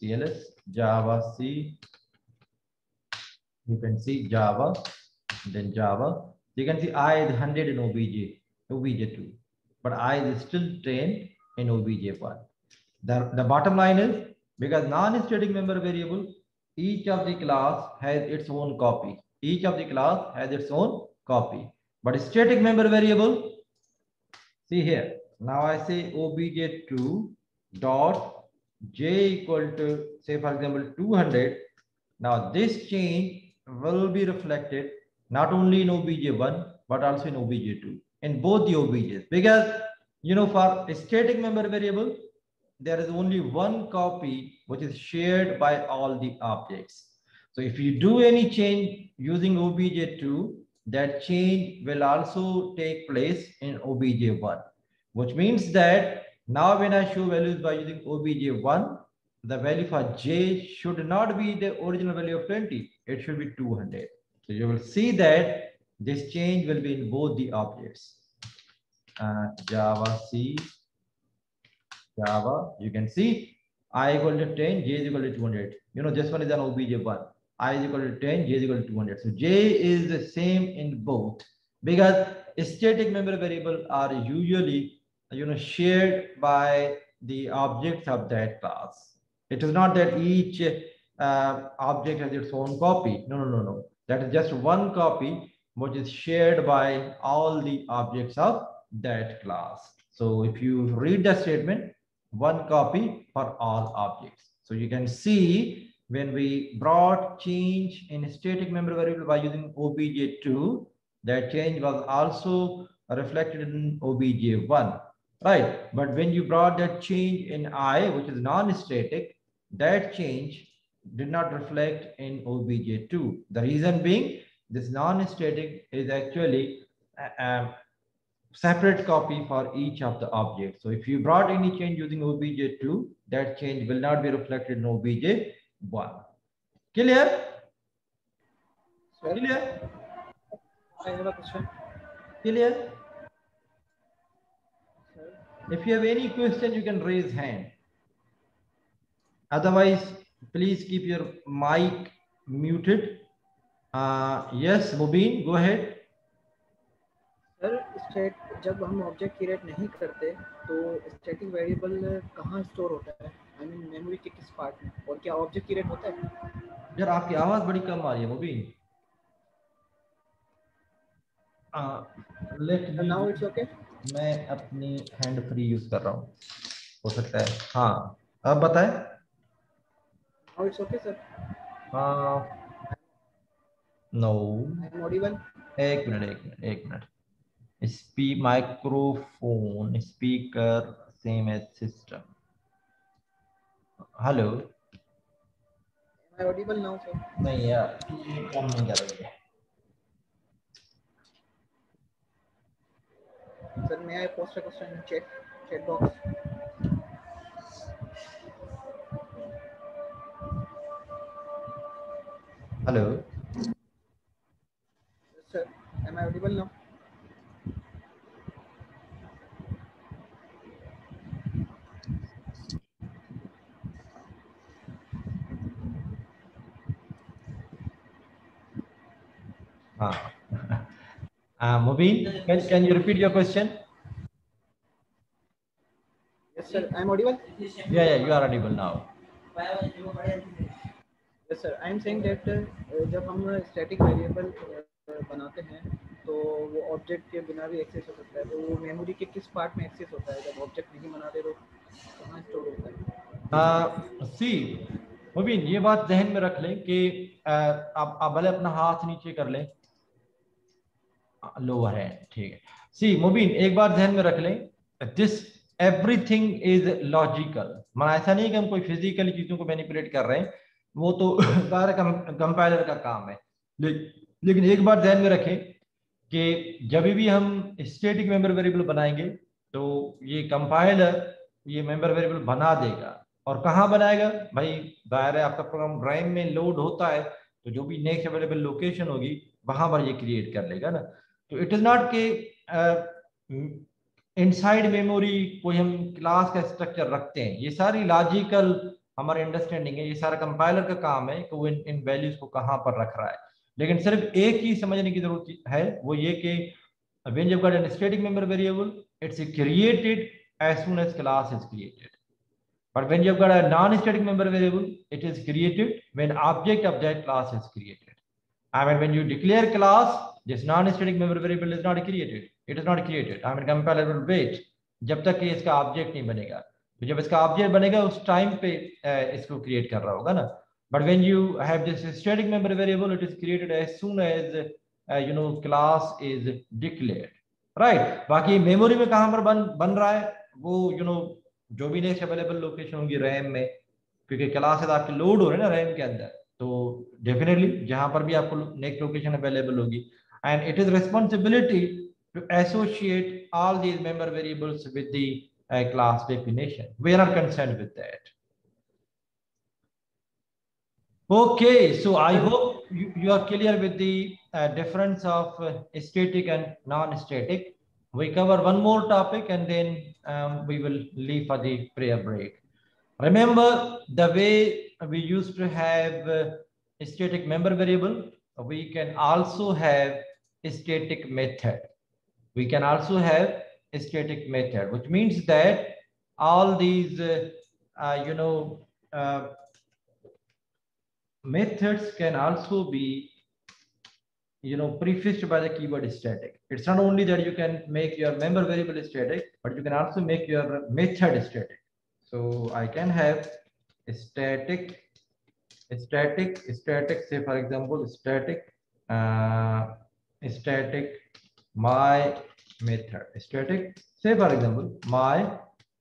Speaker 1: CLS Java C, you can see Java, then Java. You can see I is 100 in obj2, but I is still 10 in obj1. The bottom line is, because non-static member variable, each of the class has its own copy. But static member variable, see here. Now I say obj2 dot j equal to, say for example, 200. Now this change will be reflected not only in obj1 but also in obj2, in both the objs, because you know, for a static member variable there is only one copy which is shared by all the objects. So if you do any change using obj2, that change will also take place in obj1, which means that now when I show values by using obj1, the value for j should not be the original value of 20, it should be 200. So you will see that this change will be in both the objects. Java C, Java, you can see I equal to 10, j is equal to 200. You know, this one is an obj1. I is equal to 10, j is equal to 200. So j is the same in both, because static member variable are usually shared by the objects of that class. It is not that each object has its own copy. No, no, no, no. That is just one copy which is shared by all the objects of that class. So if you read the statement, one copy for all objects. So you can see when we brought change in static member variable by using obj2, that change was also reflected in obj1, right? But when you brought that change in I, which is non-static, that change did not reflect in obj2. The reason being, this non-static is actually separate copy for each of the objects. So if you brought any change using obj2, that change will not be reflected in obj1. Clear?
Speaker 8: Sir,
Speaker 1: Clear?
Speaker 8: I have a question.
Speaker 1: Clear?
Speaker 8: Sir,
Speaker 1: If you have any question, you can raise hand. Otherwise, please keep your mic muted. Yes, Mubin, go ahead.
Speaker 8: Sir state जब हम object create नहीं करते तो static variable कहाँ store होता है? I mean memory के किस पार्ट में? और क्या ऑब्जेक्ट क्रिएट होता है?
Speaker 1: यार आपकी आवाज बड़ी कम आ रही है मुबीन.
Speaker 8: Now it's okay.
Speaker 1: मैं अपनी हैंड फ्री यूज कर रहा हूँ, हो सकता है. हाँ, अब बताएं.
Speaker 8: Now it's okay sir.
Speaker 1: No,
Speaker 8: I am audible.
Speaker 1: एक minute. Microphone speaker same as system. Hello.
Speaker 8: I audible now sir.
Speaker 1: नहीं यार, ये काम नहीं कर रही है.
Speaker 8: Sir may I post a question in chat box?
Speaker 1: Hello.
Speaker 8: Sir, am I audible now?
Speaker 1: Mubin, can you repeat your question?
Speaker 8: Yes sir, I am audible.
Speaker 1: Yeah, you are audible now.
Speaker 8: Yes sir, I am saying that जब हम static variable बनाते हैं तो वो object के बिना भी access हो सकता है. तो वो मेमोरी के किस पार्ट में एक्सेस होता है? जब ऑब्जेक्ट नहीं बनाते तो कहाँ स्टोर होता है?
Speaker 1: सी मुबीन, ये बात ध्यान में रख लें कि आप भले अपना हाथ नीचे कर लें, लोअर हैंड, ठीक है. सी मुबीन, एक बार ध्यान में रख लें, दिस एवरीथिंग इज लॉजिकल. मतलब ऐसा नहीं कि हम कोई फिजिकली चीजों को मैनिपुलेट कर रहे हैं, वो तो सारा कंपाइलर का काम है. लेकिन एक बार ध्यान में रखें कि जब भी हम स्टैटिक मेंबर वेरिएबल बनाएंगे तो ये कंपाइलर ये मेंबर वेरिएबल बना देगा. और कहाँ बनाएगा भाई? दायरा आपका प्रोग्राम रैम में लोड होता है तो जो भी नेक्स्ट अवेलेबल लोकेशन होगी वहां पर ये क्रिएट कर लेगा ना. तो इट इज नॉट के इनसाइड मेमोरी कोई हम क्लास का स्ट्रक्चर रखते हैं. ये सारी लॉजिकल हमारी अंडरस्टैंडिंग है, ये सारा कंपाइलर का काम है कि वो इन वैल्यूज को कहाँ पर रख रहा है. लेकिन सिर्फ एक ही समझने की जरूरत है, वो ये कि when you've got a static member variable, it's created as soon as class is created. But when you've got a non-static member variable, it is created when object of that class is created. I mean, when you declare class, this non-static member variable is not created. It is not created. I mean, compiler will wait जब तक कि इसका object नहीं बनेगा. तो जब इसका object बनेगा उस टाइम पे इसको क्रिएट कर रहा होगा ना. But when you have this static member variable, it is created as soon as class is declared, right? बाकी मेमोरी में कहाँ पर बन रहा है वो जो भी नेक्स्ट अवेलेबल लोकेशन होगी रैम में, क्योंकि क्लासेस आपके लोड हो रहे हैं ना रैम के अंदर, तो डेफिनेटली जहां पर भी आपको नेक्स्ट लोकेशन अवेलेबल होगी. And it is responsibility to associate all these member variables with the class definition. We are not concerned with that. Okay, so I hope you are clear with the difference of static and non-static. We cover one more topic and then we will leave for the prayer break. Remember the way we used to have static member variable, we can also have a static method. We can also have a static method, which means that all these, methods can also be, prefixed by the keyword static. It's not only that you can make your member variable static, but you can also make your method static. So I can have a static, say for example, static my method, static, say for example, my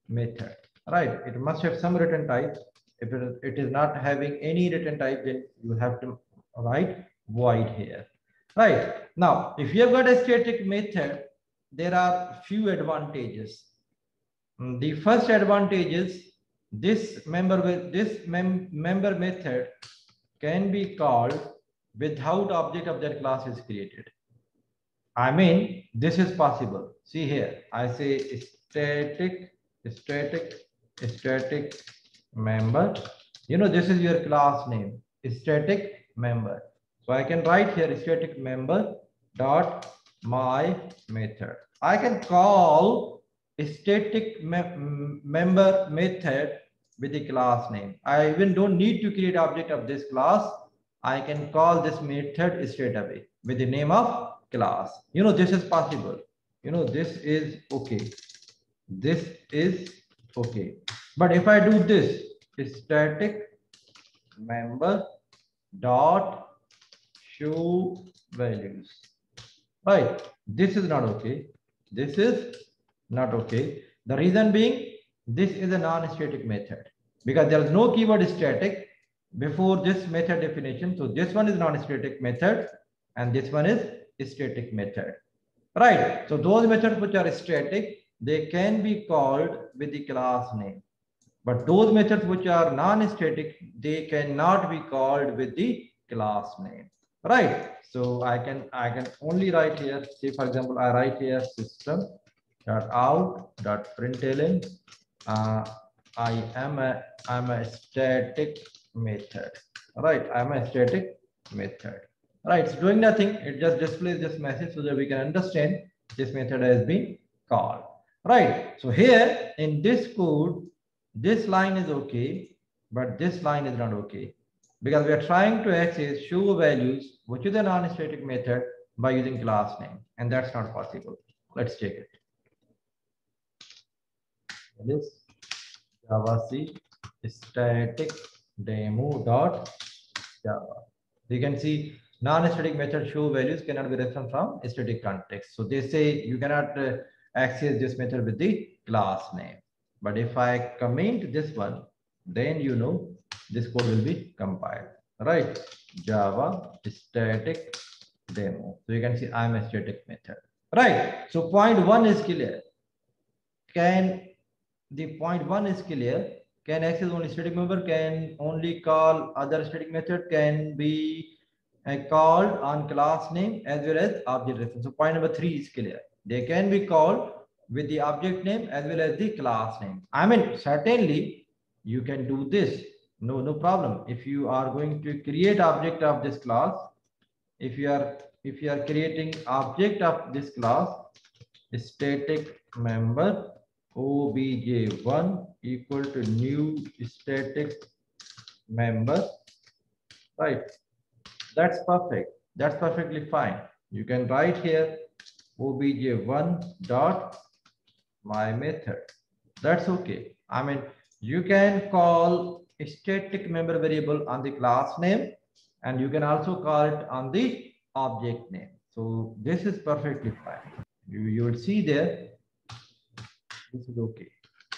Speaker 1: method, right? It must have some return type. If it is not having any return type, then you have to write void here, right? Now, if you have got a static method, there are few advantages. The first advantage is this member method can be called without object of that class is created. I mean, this is possible. See here, I say static member. This is your class name, static member. So I can write here static member dot my method. I can call a static member method with the class name. I even don't need to create object of this class. I can call this method straight away with the name of class. This is possible. This is okay. This is okay. But if I do this, static member dot show values, right? This is not okay. This is not okay. The reason being, this is a non-static method because there is no keyword static before this method definition. So this one is non-static method and this one is static method, right? So those methods which are static, they can be called with the class name, but those methods which are non-static, they cannot be called with the class name, right? So I can only write here, say for example, I write here system dot out dot println I'm a static method, right? I'm a static method, right? It's doing nothing. It just displays this message so that we can understand this method has been called, right? So here in this code, this line is okay, but this line is not okay because we are trying to access show values, which is a non-static method, by using class name, and that's not possible. Let's check it. This Java C static demo dot Java. You can see non-static method show values cannot be referenced from static context. So they say you cannot access this method with the class name. But if I comment this one, then this code will be compiled, right? Java static demo. So you can see I'm a static method, right? So point one is clear. The point one is clear. Can access only static member, can only call other static method, can be called on class name as well as object reference. So point number 3 is clear. They can be called with the object name as well as the class name. I mean, certainly you can do this. No problem. If you are going to create object of this class, if you are creating object of this class, static member obj1 equal to new static member, right? That's perfect. That's perfectly fine. You can write here obj1 dot my method. That's okay. I mean, you can call a static member variable on the class name, and you can also call it on the object name. So this is perfectly fine. You will see there. This is okay,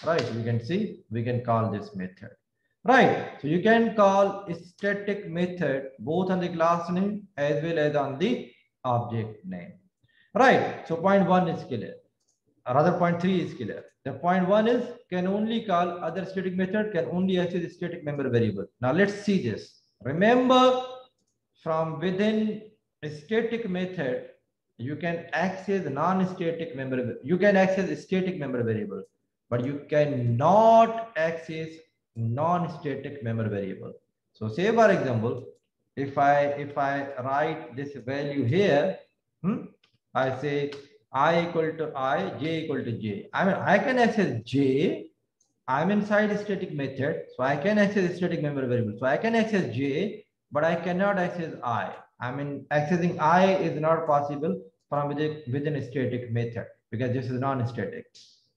Speaker 1: right? We can see, we can call this method, right? So you can call a static method both on the class name as well as on the object name, right? So point one is clear. Rather, point 3 is clear. The point 1 is can only call other static method, can only access static member variable. Now let's see this. Remember, from within a static method, you can access non-static member. You can access static member variable, but you cannot access non-static member variable. So say for example, if I write this value here, I say I equal to I, j equal to j. I mean, I can access j. I'm inside static method, so I can access static member variable. So I can access j, but I cannot access I. I mean, accessing I is not possible from within a static method because this is non-static,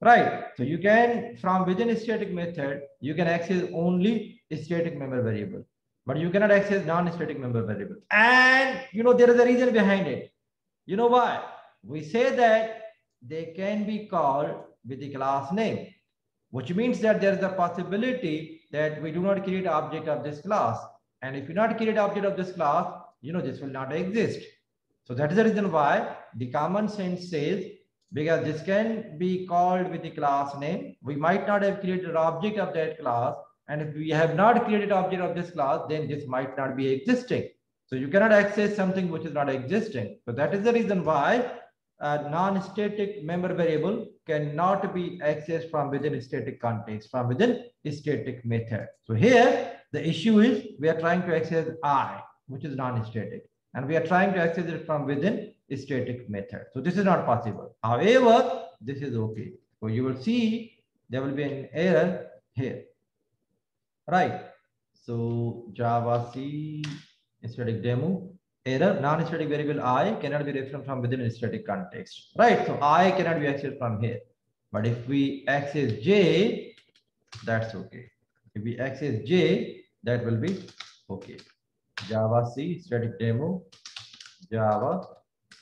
Speaker 1: right? So you can, from within a static method, you can access only a static member variable, but you cannot access non-static member variable. And there is a reason behind it. You know why? We say that they can be called with the class name, which means that there is a possibility that we do not create object of this class. And if you not create object of this class, this will not exist. So that is the reason why the common sense says, because this can be called with the class name, we might not have created object of that class. And if we have not created object of this class, then this might not be existing. So you cannot access something which is not existing. So that is the reason why a non-static member variable cannot be accessed from within a static context, from within a static method. So here, the issue is we are trying to access I, which is non-static, and we are trying to access it from within a static method. So this is not possible. However, this is okay. So you will see there will be an error here, right? So Java C static demo. Error, non-static variable I cannot be referenced from within a static context, right? So I cannot be accessed from here. But if we access J, that's okay. If we access J, that will be okay. Java C static demo, Java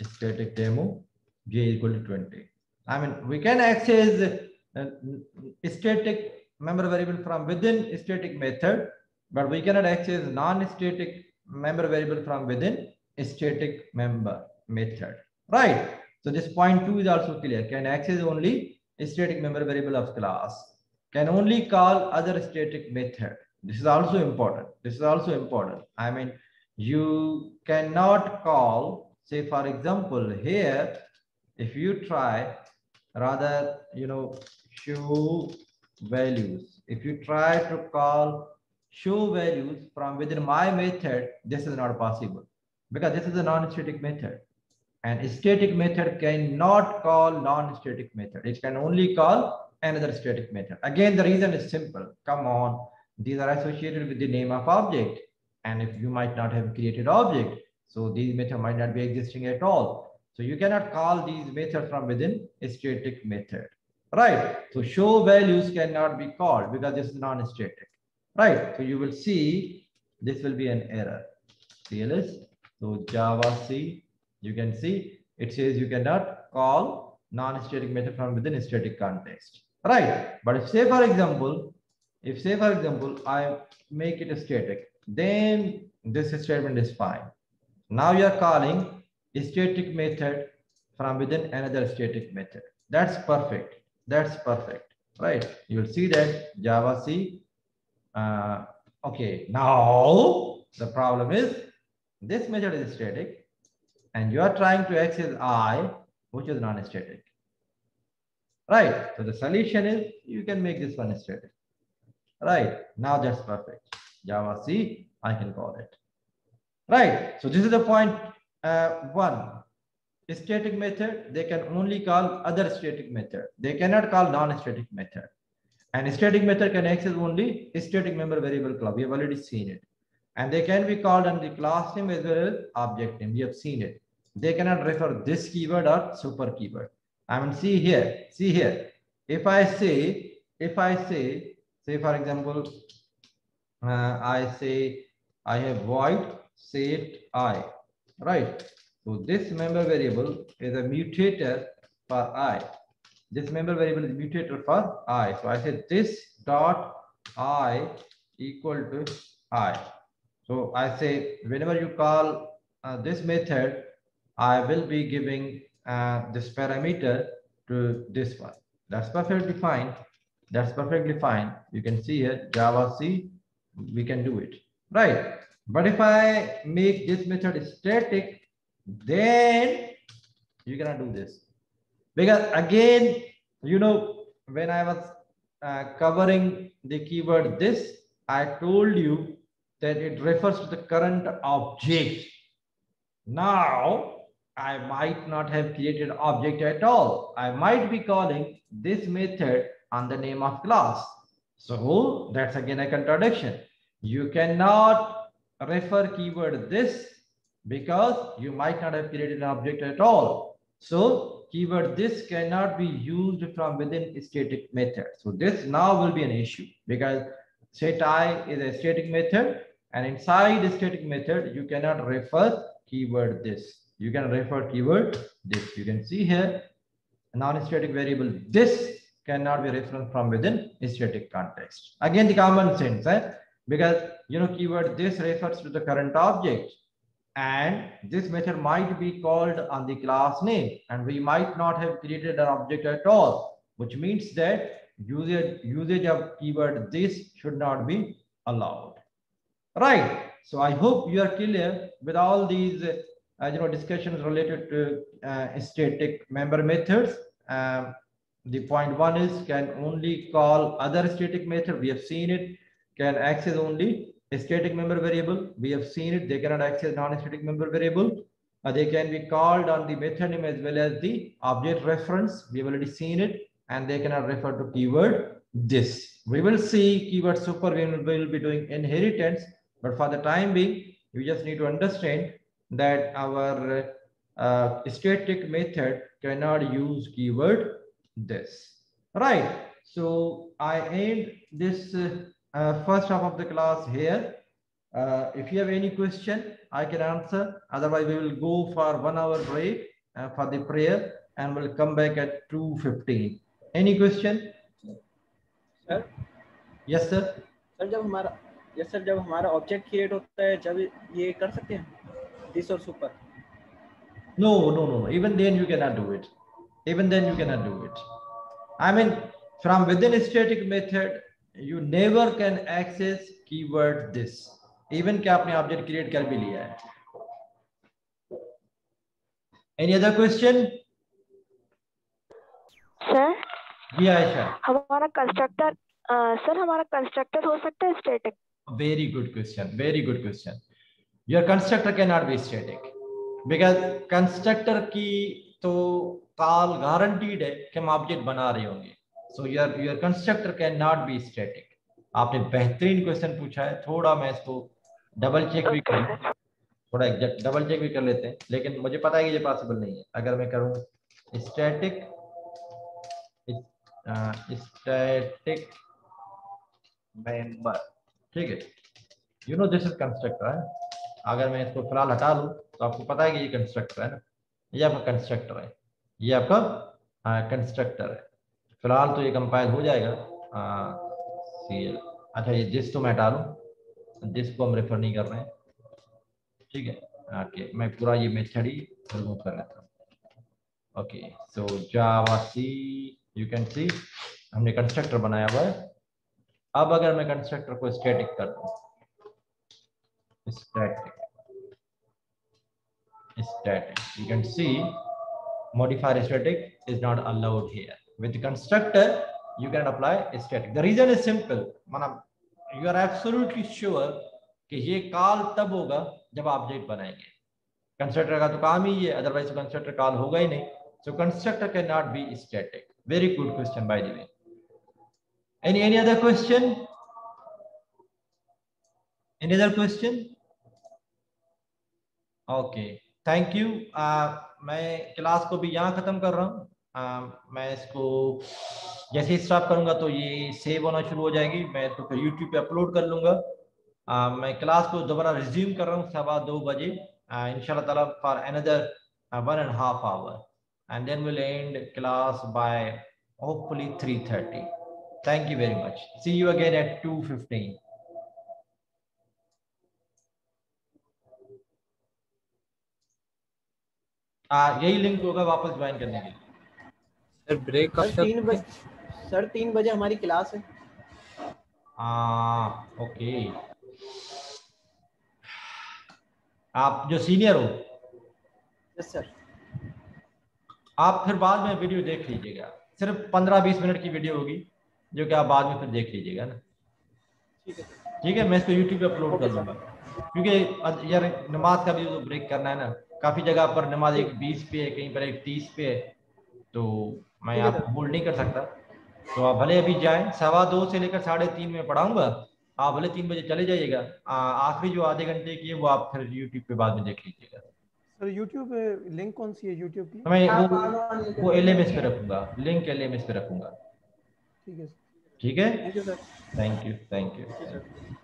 Speaker 1: static demo, J equal to 20. I mean, we can access static member variable from within a static method, but we cannot access non-static member variable from within a static member method, right? So this point 2 is also clear. Can access only a static member variable of class, can only call other static method. This is also important. This is also important. I mean, you cannot call, say for example, here, if you try rather, show values. If you try to call show values from within my method, this is not possible because this is a non-static method, and a static method cannot call non-static method. It can only call another static method. Again, the reason is simple. Come on, these are associated with the name of object, and if you might not have created object, so these methods might not be existing at all. So you cannot call these methods from within a static method, right? So show values cannot be called because this is non-static. Right, so you will see this will be an error. CLS, so Java C, you can see it says you cannot call non-static method from within a static context. Right, but if say for example, I make it a static, then this statement is fine. Now you are calling a static method from within another static method. That's perfect. That's perfect. Right, you will see that Java C. Okay, now the problem is this method is static and you are trying to access I, which is non-static, right? So the solution is you can make this one static, right? Now that's perfect. Java C, I can call it, right? So this is the point 1. Static method, they can only call other static method. They cannot call non-static method. And static method can access only static member variable class. We have already seen it. And they can be called on the class name as well as object name. We have seen it. They cannot refer this keyword or super keyword. I mean, see here. If I say, say for example, I say I have void set I, right? So this member variable is a mutator for I. This member variable is mutator for I. So I say this dot I equal to I. So I say whenever you call this method, I will be giving this parameter to this one. That's perfectly fine. That's perfectly fine. You can see here Java C, we can do it, right? But if I make this method static, then you cannot do this. Because again, when I was covering the keyword this, I told you that it refers to the current object. Now, I might not have created object at all. I might be calling this method on the name of class. So that's again a contradiction. You cannot refer keyword this because you might not have created an object at all. So keyword this cannot be used from within a static method. So this now will be an issue because set I is a static method, and inside the static method you cannot refer keyword this. You can refer keyword this. You can see here non-static variable this cannot be referenced from within a static context. Again, the common sense, because keyword this refers to the current object, and this method might be called on the class name, and we might not have created an object at all, which means that usage of keyword this should not be allowed. Right. So I hope you are clear with all these discussions related to static member methods. The point one is can only call other static method. We have seen it. Can access only a static member variable. We have seen it. They cannot access non-static member variable. They can be called on the method name as well as the object reference. We have already seen it, and they cannot refer to keyword this. We will see keyword super. We will be doing inheritance, but for the time being, you just need to understand that our static method cannot use keyword this. Right. So I end this first half of the class here. If you have any question, I can answer. Otherwise, we will go for 1 hour break for the prayer, and we'll come back at 2:15. Any question?
Speaker 8: Sir
Speaker 1: Yes, sir.
Speaker 8: Sir जब हमारा object create होता है, जब ये कर सकते हैं this और super?
Speaker 1: No. Even then you cannot do it. I mean, from within a static method, you never can access keyword this. Even कि आपने object create कर भी लिया है. Any other question?
Speaker 4: सर
Speaker 1: जी आयशा.
Speaker 4: हमारा कंस्ट्रक्टर सर हमारा constructor हो सकता है static?
Speaker 1: Very good question. Your constructor cannot be static because constructor की तो कॉल गारंटीड है कि हम ऑब्जेक्ट बना रहे होंगे. So your constructor cannot be static. आपने बेहतरीन क्वेश्चन पूछा है. थोड़ा मैं इसको डबल चेक भी कर लेते हैं, लेकिन मुझे पता है कि ये पॉसिबल नहीं है. अगर मैं करूं स्टैटिक मेंबर, ठीक है, दिस इज कंस्ट्रक्टर है. अगर मैं इसको फिलहाल हटा लूं तो आपको पता है कि ये कंस्ट्रक्टर है ना, ये आपका कंस्ट्रक्टर है, ये आपका कंस्ट्रक्टर है. फिलहाल तो ये कंपाइल हो जाएगा. CL. अच्छा, ये दिस तो मैं हटा लूं, दिस को हम रेफर नहीं कर रहे हैं, ठीक है. ओके, मैं पूरा ये मेथड ही रिमूव कर लेता हूँ. Okay, so Java see, you can see हमने कंस्ट्रक्टर बनाया हुआ है. अब अगर मैं कंस्ट्रक्टर को स्टैटिक कर दूं, static, you can see modifier static is not allowed here. With constructor you can apply static. The reason is simple, मतलब you are absolutely sure कि ये कॉल तब होगा जब ऑब्जेक्ट बनाएंगे. कंस्ट्रक्टर का तो काम ही है, अदरवाइज कंस्ट्रक्टर कॉल होगा ही नहीं. So constructor cannot be static. Very good question by the way. Any other question? Any other question? Okay, thank you. मैं क्लास को भी यहाँ ख़त्म कर रहा हूँ. मैं इसको जैसे ही स्टॉप करूँगा तो ये सेव होना शुरू हो जाएगी. मैं इसको फिर यूट्यूब पे अपलोड कर लूँगा. मैं क्लास को दोबारा रिज्यूम कर रहा हूँ 2:15 बजे इंशाल्लाह ताला for another 1.5 hour, and then we'll end class by hopefully 3:30. Thank you very much. See you again at 2:15. यही लिंक होगा वापस ज्वाइन करने के लिए.
Speaker 3: सर ब्रेक कब तक?
Speaker 8: सर 3 बजे हमारी क्लास है.
Speaker 1: ओके. आप जो सीनियर हो,
Speaker 8: यस सर,
Speaker 1: आप फिर बाद में वीडियो देख लीजिएगा. सिर्फ 15-20 मिनट की वीडियो होगी जो कि आप बाद में फिर देख लीजिएगा ना.
Speaker 8: ठीक है सर।
Speaker 1: ठीक है, मैं इसको यूट्यूब पे अपलोड कर दूंगा, क्योंकि यार नमाज का भी तो ब्रेक करना है ना, काफी जगह पर नमाज एक 20 पे है, कहीं पर एक 30 पे है, तो मैं
Speaker 8: ठीक है
Speaker 1: आपको
Speaker 8: सर।
Speaker 1: होल्ड नहीं कर सकता। तो आप भले अभी जाएं, 2:15 से लेकर 3:30 में पढ़ाऊंगा, आप भले 3 बजे चले जाइएगा, आखिरी जो आधे घंटे की है वो आप फिर यूट्यूब पे बाद में देख लीजिएगा।
Speaker 5: सर यूट्यूब लिंक कौन सी है यूट्यूब की?
Speaker 1: तो मैं वो LMS पे रखूंगा, लिंक LMS पे रखूंगा।
Speaker 5: ठीक है सर।
Speaker 1: ठीक है,
Speaker 8: thank you sir.
Speaker 1: Thank you, thank you,
Speaker 8: thank you
Speaker 1: thank
Speaker 8: sir.
Speaker 1: You.